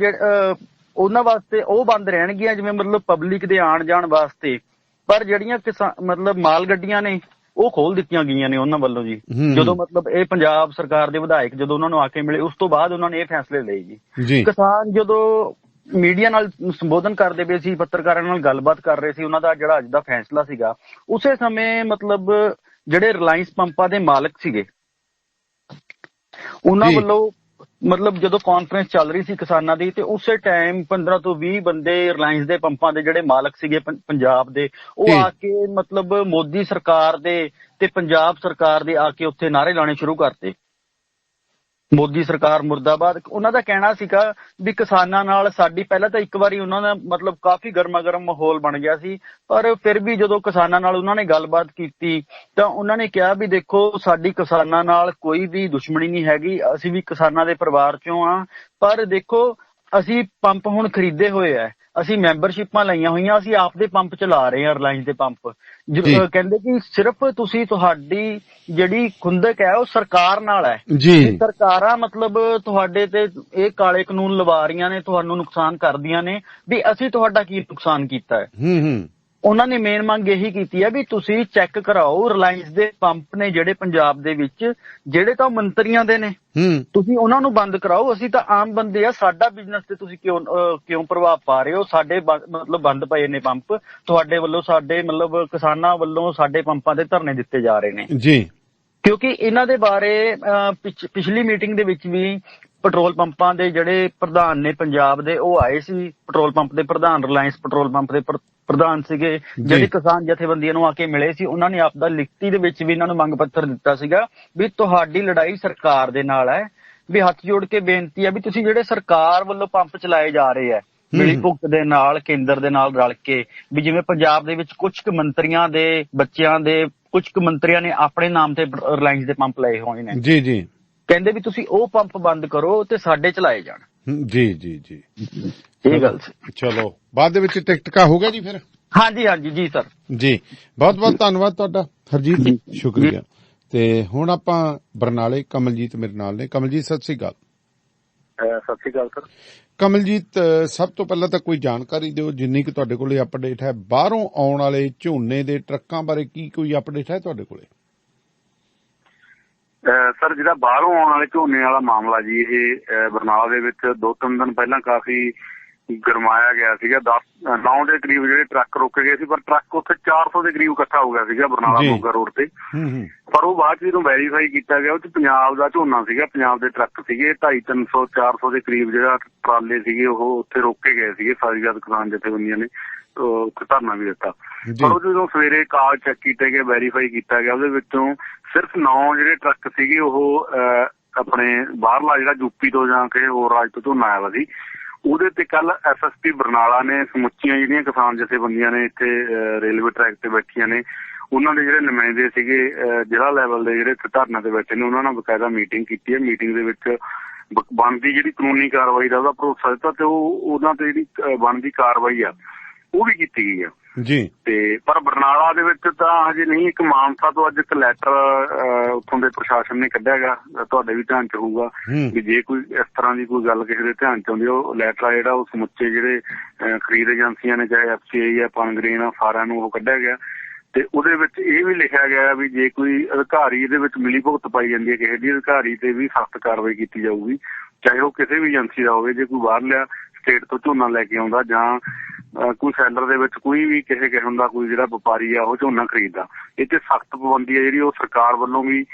ਉਹਨਾਂ ਵਾਸਤੇ ਉਹ ਬੰਦ ਰਹਿਣਗੀਆਂ ਜਿਵੇਂ ਮਤਲਬ ਪਬਲਿਕ ਦੇ ਆਉਣ ਜਾਣ ਵਾਸਤੇ, ਪਰ ਜਿਹੜੀਆਂ ਮਤਲਬ ਮਾਲ ਗੱਡੀਆਂ ਨੇ ਉਹ ਖੋਲ ਦਿੱਤੀਆਂ ਗਈਆਂ ਨੇ ਉਹਨਾਂ ਵੱਲੋਂ ਜੀ। ਜਦੋਂ ਮਤਲਬ ਇਹ ਪੰਜਾਬ ਸਰਕਾਰ ਦੇ ਵਿਧਾਇਕ ਜਦੋਂ ਉਹਨਾਂ ਨੂੰ ਆ ਕੇ ਮਿਲੇ, ਉਸ ਤੋਂ ਬਾਅਦ ਉਹਨਾਂ ਨੇ ਇਹ ਫੈਸਲੇ ਲਏ ਜੀ। ਕਿਸਾਨ ਜਦੋਂ ਮੀਡੀਆ ਨਾਲ ਸੰਬੋਧਨ ਕਰਦੇ ਪਏ ਸੀ, ਪੱਤਰਕਾਰਾਂ ਨਾਲ ਗੱਲਬਾਤ ਕਰ ਰਹੇ ਸੀ, ਉਹਨਾਂ ਦਾ ਜਿਹੜਾ ਅੱਜ ਦਾ ਫੈਸਲਾ ਸੀਗਾ, ਉਸੇ ਸਮੇਂ ਮਤਲਬ ਜਿਹੜੇ ਰਿਲਾਇੰਸ ਪੰਪਾਂ ਦੇ ਮਾਲਕ ਸੀਗੇ ਉਹਨਾਂ ਵੱਲੋਂ ਮਤਲਬ ਜਦੋਂ ਕਾਨਫਰੰਸ ਚੱਲ ਰਹੀ ਸੀ ਕਿਸਾਨਾਂ ਦੀ, ਤੇ ਉਸੇ ਟਾਈਮ 15 ਤੋਂ 20 ਬੰਦੇ ਰਿਲਾਇੰਸ ਦੇ ਪੰਪਾਂ ਦੇ ਜਿਹੜੇ ਮਾਲਕ ਸੀਗੇ ਪੰਜਾਬ ਦੇ, ਉਹ ਆ ਕੇ ਮਤਲਬ ਮੋਦੀ ਸਰਕਾਰ ਦੇ ਤੇ ਪੰਜਾਬ ਸਰਕਾਰ ਦੇ ਆ ਕੇ ਉੱਥੇ ਨਾਅਰੇ ਲਾਣੇ ਸ਼ੁਰੂ ਕਰਤੇ, ਮੋਦੀ ਸਰਕਾਰ ਮੁਰਦਾਬਾਦ। ਉਹਨਾਂ ਦਾ ਕਹਿਣਾ ਸੀਗਾ ਵੀ ਕਿਸਾਨਾਂ ਨਾਲ ਸਾਡੀ ਪਹਿਲਾਂ ਤਾਂ ਇੱਕ ਵਾਰੀ ਉਹਨਾਂ ਦਾ ਮਤਲਬ ਕਾਫੀ ਗਰਮਾ ਗਰਮ ਮਾਹੌਲ ਬਣ ਗਿਆ ਸੀ, ਪਰ ਫਿਰ ਵੀ ਜਦੋਂ ਕਿਸਾਨਾਂ ਨਾਲ ਉਹਨਾਂ ਨੇ ਗੱਲਬਾਤ ਕੀਤੀ ਤਾਂ ਉਹਨਾਂ ਨੇ ਕਿਹਾ ਵੀ ਦੇਖੋ ਸਾਡੀ ਕਿਸਾਨਾਂ ਨਾਲ ਕੋਈ ਵੀ ਦੁਸ਼ਮਣੀ ਨਹੀਂ ਹੈਗੀ, ਅਸੀਂ ਵੀ ਕਿਸਾਨਾਂ ਦੇ ਪਰਿਵਾਰ ਚੋਂ ਆ, ਪਰ ਦੇਖੋ ਅਸੀਂ ਪੰਪ ਹੁਣ ਖਰੀਦੇ ਹੋਏ ਆ, ਅਸੀਂ ਮੈਂਬਰਸ਼ਿਪਾਂ ਲਈਆਂ ਹੋਈਆਂ, ਅਸੀਂ ਆਪਦੇ ਪੰਪ ਚਲਾ ਰਹੇ ਹਾਂ ਰਿਲਾਇੰਸ ਦੇ ਪੰਪ। ਕਹਿੰਦੇ ਕਿ ਸਿਰਫ ਤੁਸੀਂ ਤੁਹਾਡੀ ਜਿਹੜੀ ਖੁੰਦਕ ਹੈ ਉਹ ਸਰਕਾਰ ਨਾਲ ਹੈ ਜੀ। ਸਰਕਾਰਾਂ ਮਤਲਬ ਤੁਹਾਡੇ ਤੇ ਇਹ ਕਾਲੇ ਕਾਨੂੰਨ ਲਵਾ ਰਹੀਆਂ ਨੇ, ਤੁਹਾਨੂੰ ਨੁਕਸਾਨ ਕਰਦੀਆਂ ਨੇ, ਵੀ ਅਸੀਂ ਤੁਹਾਡਾ ਕੀ ਨੁਕਸਾਨ ਕੀਤਾ ਹੈ। ਉਹਨਾਂ ਨੇ ਮੇਨ ਮੰਗ ਇਹੀ ਕੀਤੀ ਹੈ ਵੀ ਤੁਸੀਂ ਚੈੱਕ ਕਰਾਓ ਰਿਲਾਇੰਸ ਦੇ ਪੰਪ ਨੇ ਜਿਹੜੇ ਪੰਜਾਬ ਦੇ ਵਿੱਚ, ਜਿਹੜੇ ਤਾਂ ਮੰਤਰੀਆਂ ਦੇ ਨੇ, ਤੁਸੀਂ ਉਹਨਾਂ ਨੂੰ ਬੰਦ ਕਰਾਓ। ਅਸੀਂ ਤਾਂ ਆਮ ਬੰਦੇ ਆ, ਸਾਡਾ ਬਿਜ਼ਨਸ ਤੇ ਤੁਸੀਂ ਕਿਉਂ ਪ੍ਰਭਾਵ ਪਾ ਰਹੇ ਹੋ? ਸਾਡੇ ਮਤਲਬ ਬੰਦ ਪਏ ਨੇ ਪੰਪ ਤੁਹਾਡੇ ਵੱਲੋਂ, ਸਾਡੇ ਮਤਲਬ ਕਿਸਾਨਾਂ ਵੱਲੋਂ ਸਾਡੇ ਪੰਪਾਂ ਤੇ ਧਰਨੇ ਦਿੱਤੇ ਜਾ ਰਹੇ ਨੇ ਜੀ। ਕਿਉਂਕਿ ਇਹਨਾਂ ਦੇ ਬਾਰੇ ਪਿਛਲੀ ਮੀਟਿੰਗ ਦੇ ਵਿੱਚ ਵੀ ਪੈਟਰੋਲ ਪੰਪਾਂ ਦੇ ਜਿਹੜੇ ਪ੍ਰਧਾਨ ਨੇ ਪੰਜਾਬ ਦੇ, ਉਹ ਆਏ ਸੀ। ਪੈਟਰੋਲ ਪੰਪ ਦੇ ਪ੍ਰਧਾਨ, ਰਿਲਾਇੰਸ ਪੈਟਰੋਲ ਪੰਪ ਦੇ ਪ੍ਰਧਾਨ ਸੀਗੇ, ਜਿਹੜੇ ਕਿਸਾਨ ਜਥੇਬੰਦੀਆਂ ਨੂੰ ਆ ਕੇ ਮਿਲੇ ਸੀ। ਉਹਨਾਂ ਨੇ ਆਪਦਾ ਲਿਖਤੀ ਦੇ ਵਿੱਚ ਵੀ ਇਹਨਾਂ ਨੂੰ ਮੰਗ ਪੱਤਰ ਦਿੱਤਾ ਸੀਗਾ ਵੀ ਤੁਹਾਡੀ ਲੜਾਈ ਸਰਕਾਰ ਦੇ ਨਾਲ ਹੈ, ਵੀ ਹੱਥ ਜੋੜ ਕੇ ਬੇਨਤੀ ਹੈ ਵੀ ਤੁਸੀਂ ਜਿਹੜੇ ਸਰਕਾਰ ਵੱਲੋਂ ਪੰਪ ਚਲਾਏ ਜਾ ਰਹੇ ਹੈ ਮਿਲੀ ਭੁਗਤ ਦੇ ਨਾਲ, ਕੇਂਦਰ ਦੇ ਨਾਲ ਰਲ ਕੇ, ਵੀ ਜਿਵੇਂ ਪੰਜਾਬ ਦੇ ਵਿੱਚ ਕੁਝ ਕੁ ਮੰਤਰੀਆਂ ਦੇ ਬੱਚਿਆਂ ਦੇ, ਕੁਝ ਕੁ ਮੰਤਰੀਆਂ ਨੇ ਆਪਣੇ ਨਾਮ ਤੇ ਰਿਲਾਇੰਸ ਦੇ ਪੰਪ ਲਏ ਹੋਏ ਨੇ ਜੀ ਜੀ। ਕਹਿੰਦੇ ਵੀ ਤੁਸੀਂ ਉਹ ਪੰਪ ਬੰਦ ਕਰੋ ਤੇ ਸਾਡੇ ਚਲਾਏ ਜਾਣ ਜੀ ਜੀ ਜੀ। ਇਹ ਗੱਲ ਸੀ। ਚਲੋ ਬਾਅਦ ਦੇ ਵਿੱਚ ਟਿਕਟਕਾ ਹੋ ਗਿਆ ਜੀ ਫਿਰ? ਹਾਂਜੀ ਹਾਂਜੀ ਜੀ ਸਰ ਜੀ, ਬਹੁਤ ਬਹੁਤ ਧੰਨਵਾਦ ਤੁਹਾਡਾ ਹਰਜੀਤ ਜੀ, ਸ਼ੁਕਰੀਆ। ਤੇ ਹੁਣ ਆਪਾਂ ਬਰਨਾਲੇ ਕਮਲਜੀਤ ਮੇਰੇ ਨਾਲ ਨੇ। ਕਮਲਜੀਤ ਸਤਿ ਸ੍ਰੀ ਅਕਾਲ। ਸਤਿ ਸ੍ਰੀ ਅਕਾਲ ਸਰ। ਕਮਲਜੀਤ, ਸਭ ਤੋਂ ਪਹਿਲਾਂ ਤਾਂ ਕੋਈ ਜਾਣਕਾਰੀ ਦਿਓ ਜਿੰਨੀ ਕਿ ਤੁਹਾਡੇ ਕੋਲੇ ਅਪਡੇਟ ਹੈ, ਬਾਹਰੋਂ ਆਉਣ ਵਾਲੇ ਝੋਨੇ ਦੇ ਟਰੱਕਾਂ ਬਾਰੇ ਕੀ ਕੋਈ ਅਪਡੇਟ ਹੈ ਤੁਹਾਡੇ ਕੋਲੇ? ਸਰ, ਜਿਹੜਾ ਬਾਹਰੋਂ ਆਉਣ ਵਾਲੇ ਝੋਨੇ ਵਾਲਾ ਮਾਮਲਾ ਜੀ, ਇਹ ਬਰਨਾਲਾ ਦੇ ਵਿੱਚ 2-3 ਦਿਨ ਪਹਿਲਾਂ ਕਾਫੀ ਗਰਮਾਇਆ ਗਿਆ ਸੀਗਾ। 9 ਦੇ ਕਰੀਬ ਜਿਹੜੇ ਟਰੱਕ ਰੋਕੇ ਗਏ ਸੀ, ਪਰ ਟਰੱਕ ਉੱਥੇ 400 ਦੇ ਕਰੀਬ ਇਕੱਠਾ ਹੋ ਗਿਆ ਸੀਗਾ ਬਰਨਾਲਾ ਮੋਗਾ ਰੋਡ ਤੇ। ਪਰ ਉਹ ਬਾਅਦ ਚ ਜਦੋਂ ਵੈਰੀਫਾਈ ਕੀਤਾ ਗਿਆ, ਉਹ ਚ ਪੰਜਾਬ ਦਾ ਝੋਨਾ ਸੀਗਾ, ਪੰਜਾਬ ਦੇ ਟਰੱਕ ਸੀਗੇ 250-300-400 ਦੇ ਕਰੀਬ ਜਿਹੜਾ ਟਰਾਲੇ ਸੀਗੇ ਉਹ ਉੱਥੇ ਰੋਕੇ ਗਏ ਸੀਗੇ। ਸਾਰੀਆਂ ਕਿਸਾਨ ਜਥੇਬੰਦੀਆਂ ਨੇ ਧਰਨਾ ਵੀ ਦਿੱਤਾ, ਪਰ ਉਹ ਜਦੋਂ ਸਵੇਰੇ ਕਾਗਜ਼ ਚੈੱਕ ਕੀਤੇ ਗਏ, ਵੈਰੀਫਾਈ ਕੀਤਾ ਗਿਆ, ਉਹਦੇ ਵਿੱਚੋਂ ਸਿਰਫ 9 ਜਿਹੜੇ ਟਰੱਕ ਸੀਗੇ ਉਹ ਆਪਣੇ ਬਾਹਰਲਾ ਜਿਹੜਾ ਯੂਪੀ ਤੋਂ ਜਾਂ ਕਿਸੇ ਹੋਰ ਰਾਜ ਤੋਂ ਝੋਨਾ ਆਇਆ ਵਾ ਸੀ। ਉਹਦੇ ਤੇ ਕੱਲ SSP ਬਰਨਾਲਾ ਨੇ ਸਮੁੱਚੀਆਂ ਜਿਹੜੀਆਂ ਕਿਸਾਨ ਜਥੇਬੰਦੀਆਂ ਨੇ ਇੱਥੇ ਰੇਲਵੇ ਟਰੈਕ ਤੇ ਬੈਠੀਆਂ ਨੇ, ਉਹਨਾਂ ਦੇ ਜਿਹੜੇ ਨੁਮਾਇੰਦੇ ਸੀਗੇ ਜ਼ਿਲ੍ਹਾ ਲੈਵਲ ਦੇ ਜਿਹੜੇ ਧਰਨਾ ਤੇ ਬੈਠੇ ਨੇ, ਉਹਨਾਂ ਨਾਲ ਬਕਾਇਦਾ ਮੀਟਿੰਗ ਕੀਤੀ ਹੈ। ਮੀਟਿੰਗ ਦੇ ਵਿੱਚ ਬਣਦੀ ਜਿਹੜੀ ਕਾਨੂੰਨੀ ਕਾਰਵਾਈ ਦਾ ਉਹਦਾ ਭਰੋਸਾ ਦਿੱਤਾ ਤੇ ਉਹਨਾਂ ਤੇ ਜਿਹੜੀ ਬਣਦੀ ਕਾਰਵਾਈ ਆ ਉਹ ਵੀ ਕੀਤੀ ਗਈ ਆ ਜੀ। ਤੇ ਪਰ ਬਰਨਾਲਾ ਦੇ ਵਿੱਚ ਤਾਂ ਹਜੇ ਨਹੀਂ। ਇੱਕ ਮਾਨਸਾ ਤੋਂ ਅੱਜ ਇੱਕ ਲੈਟਰ ਉੱਥੋਂ ਦੇ ਪ੍ਰਸ਼ਾਸਨ ਨੇ ਕੱਢਿਆ ਗਾ, ਤੁਹਾਡੇ ਵੀ ਧਿਆਨ ਚ ਹੋਊਗਾ ਵੀ ਜੇ ਕੋਈ ਇਸ ਤਰ੍ਹਾਂ ਦੀ ਕੋਈ ਗੱਲ ਕਿਸੇ ਦੇ ਧਿਆਨ ਚ ਆਉਂਦੀ, ਉਹ ਲੈਟਰ ਆ ਜਿਹੜਾ ਉਹ ਸਮੁੱਚੇ ਜਿਹੜੇ ਖਰੀਦ ਏਜੰਸੀਆਂ ਨੇ, ਚਾਹੇ FCI ਆ, ਪਨਗ੍ਰੇਨ ਆ, ਸਾਰਿਆਂ ਨੂੰ ਉਹ ਕੱਢਿਆ ਗਿਆ। ਤੇ ਉਹਦੇ ਵਿੱਚ ਇਹ ਵੀ ਲਿਖਿਆ ਗਿਆ ਵੀ ਜੇ ਕੋਈ ਅਧਿਕਾਰੀ ਇਹਦੇ ਵਿੱਚ ਮਿਲੀ ਭੁਗਤ ਪਾਈ ਜਾਂਦੀ ਹੈ ਕਿਸੇ ਦੀ, ਅਧਿਕਾਰੀ ਤੇ ਵੀ ਸਖਤ ਕਾਰਵਾਈ ਕੀਤੀ ਜਾਊਗੀ, ਚਾਹੇ ਉਹ ਕਿਸੇ ਵੀ ਏਜੰਸੀ ਦਾ ਹੋਵੇ। ਜੇ ਕੋਈ ਬਾਹਰਲਿਆ ਸਟੇਟ ਤੋਂ ਝੋਨਾ ਲੈ ਕੇ ਆਉਂਦਾ ਜਾਂ ਕੋਈ ਸੈਲਰ ਦੇ ਵਿੱਚ ਕੋਈ ਵੀ ਕਿਸੇ ਕਿਸਮ ਦਾ ਕੋਈ ਜਿਹੜਾ ਵਪਾਰੀ ਆ ਉਹ ਝੋਨਾ ਖਰੀਦਦਾ, ਇਹ ਤੇ ਸਖਤ ਪਾਬੰਦੀ ਹੈ ਜਿਹੜੀ ਉਹ ਸਰਕਾਰ ਵੱਲੋਂ ਵੀ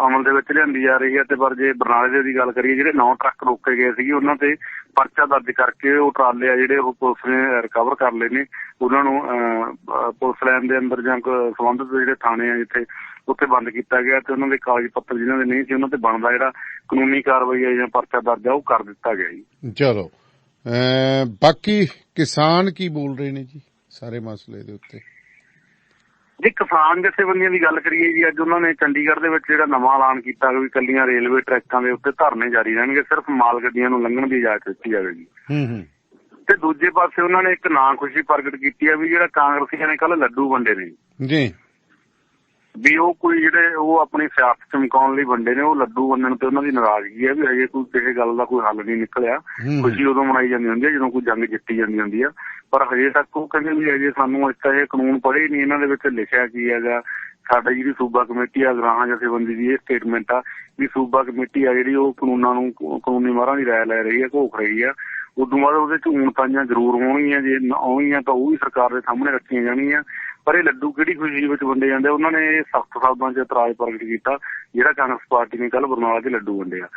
ਅਮਲ ਦੇ ਵਿੱਚ ਲਿਆਂਦੀ ਜਾ ਰਹੀ ਹੈ। ਤੇ ਪਰ ਜੇ ਬਰਨਾਲੇ ਦੀ ਗੱਲ ਕਰੀਏ, ਜਿਹੜੇ 9 ਟਰੱਕ ਰੋਕੇ ਗਏ ਸੀਗੇ ਉਹਨਾਂ ਤੇ ਪਰਚਾ ਦਰਜ ਕਰਕੇ ਉਹ ਟਰਾਲੇ ਆ ਜਿਹੜੇ ਉਹ ਪੁਲਿਸ ਨੇ ਰਿਕਵਰ ਕਰ ਲਏ ਨੇ। ਉਹਨਾਂ ਨੂੰ ਪੁਲਿਸ ਲਾਈਨ ਦੇ ਅੰਦਰ ਜਾਂ ਸੰਬੰਧਿਤ ਜਿਹੜੇ ਥਾਣੇ ਆ ਜਿੱਥੇ, ਉੱਥੇ ਬੰਦ ਕੀਤਾ ਗਿਆ ਤੇ ਉਹਨਾਂ ਦੇ ਕਾਗਜ਼ ਪੱਤਰ ਜਿਨ੍ਹਾਂ ਦੇ ਨਹੀਂ ਸੀ ਉਹਨਾਂ ਤੇ ਬਣਦਾ ਜਿਹੜਾ ਕਾਨੂੰਨੀ ਕਾਰਵਾਈ ਹੈ ਜਾਂ ਪਰਚਾ ਦਰਜ ਆ ਉਹ ਕਰ ਦਿੱਤਾ ਗਿਆ ਜੀ। ਚਲੋ, ਬਾਕੀ ਕਿਸਾਨ ਕੀ ਬੋਲ ਰਹੇ ਨੇ ਜੀ ਸਾਰੇ ਮਸਲੇ ਦੇ ਉੱਤੇ? ਜੇ ਕਿਸਾਨ ਜਥੇਬੰਦੀਆਂ ਦੀ ਗੱਲ ਕਰੀਏ ਜੀ, ਅੱਜ ਉਹਨਾਂ ਨੇ ਚੰਡੀਗੜ੍ਹ ਦੇ ਵਿੱਚ ਜਿਹੜਾ ਨਵਾਂ ਐਲਾਨ ਕੀਤਾ ਵੀ ਇਕੱਲੀਆਂ ਰੇਲਵੇ ਟਰੈਕਾਂ ਦੇ ਉੱਤੇ ਧਰਨੇ ਜਾਰੀ ਰਹਿਣਗੇ, ਸਿਰਫ ਮਾਲ ਗੱਡੀਆਂ ਨੂੰ ਲੰਘਣ ਦੀ ਇਜਾਜ਼ਤ ਦਿੱਤੀ ਜਾਵੇਗੀ। ਤੇ ਦੂਜੇ ਪਾਸੇ ਉਹਨਾਂ ਨੇ ਇੱਕ ਨਾਂ ਖੁਸ਼ੀ ਪ੍ਰਗਟ ਕੀਤੀ ਹੈ ਵੀ ਜਿਹੜਾ ਕਾਂਗਰਸੀਆਂ ਨੇ ਕੱਲ ਲੱਡੂ ਵੰਡੇ ਨੇ ਜੀ, ਵੀ ਉਹ ਕੋਈ ਜਿਹੜੇ ਉਹ ਆਪਣੀ ਸਿਆਸਤ ਚਮਕਾਉਣ ਲਈ ਵੰਡੇ ਨੇ, ਉਹ ਲੱਡੂ ਵੰਡਣ ਤੇ ਉਹਨਾਂ ਦੀ ਨਾਰਾਜ਼ਗੀ ਹੈ ਵੀ ਹਜੇ ਕੋਈ ਕਿਸੇ ਗੱਲ ਦਾ ਕੋਈ ਹੱਲ ਨਹੀਂ ਨਿਕਲਿਆ। ਖੁਸ਼ੀ ਉਦੋਂ ਮਨਾਈ ਜਾਂਦੀ ਹੁੰਦੀ ਹੈ ਜਦੋਂ ਕੋਈ ਜੰਗ ਜਿੱਤੀ ਜਾਂਦੀ ਹੁੰਦੀ ਆ, ਪਰ ਹਜੇ ਤੱਕ ਉਹ ਕਹਿੰਦੇ ਵੀ ਹਜੇ ਸਾਨੂੰ ਇੱਕ ਇਹ ਕਾਨੂੰਨ ਪੜ੍ਹੇ ਨਹੀਂ, ਇਹਨਾਂ ਦੇ ਵਿੱਚ ਲਿਖਿਆ ਕੀ ਹੈਗਾ। ਸਾਡੀ ਜਿਹੜੀ ਸੂਬਾ ਕਮੇਟੀ ਆ ਗ੍ਰਾਹਾਂ ਜਥੇਬੰਦੀ ਦੀ ਇਹ ਸਟੇਟਮੈਂਟ ਆ ਵੀ ਸੂਬਾ ਕਮੇਟੀ ਆ ਜਿਹੜੀ ਉਹ ਕਾਨੂੰਨਾਂ ਨੂੰ, ਕਾਨੂੰਨੀ ਮਾਹਰਾਂ ਦੀ ਰਾਏ ਲੈ ਰਹੀ ਹੈ, ਘੋਖ ਰਹੀ ਆ। ਉਦੋਂ ਬਾਅਦ ਉਹਦੇ ਚ ਊਣਤਾਈਆਂ ਜ਼ਰੂਰ ਹੋਣਗੀਆਂ, ਜੇ ਆਉਣਗੀਆਂ ਤਾਂ ਉਹ ਵੀ ਸਰਕਾਰ ਦੇ ਸਾਹਮਣੇ ਰੱਖੀਆਂ ਜਾਣਗੀਆਂ। ਪਰ ਇਹ ਲੱਡੂ ਕਿਹੜੀ ਖੁਸ਼ੀ ਵਿੱਚ ਵੰਡੇ ਜਾਂਦੇ, ਉਹਨਾਂ ਨੇ ਸਖਤ ਸ਼ਬਦਾਂ ਚ ਇਤਰਾਜ਼ ਪ੍ਰਗਟ ਕੀਤਾ ਜਿਹੜਾ ਕਾਂਗਰਸ ਪਾਰਟੀ ਨੇ ਕੱਲ ਬਰਨਾਲਾ ਚ ਲੱਡੂ ਵੰਡੇ ਆ।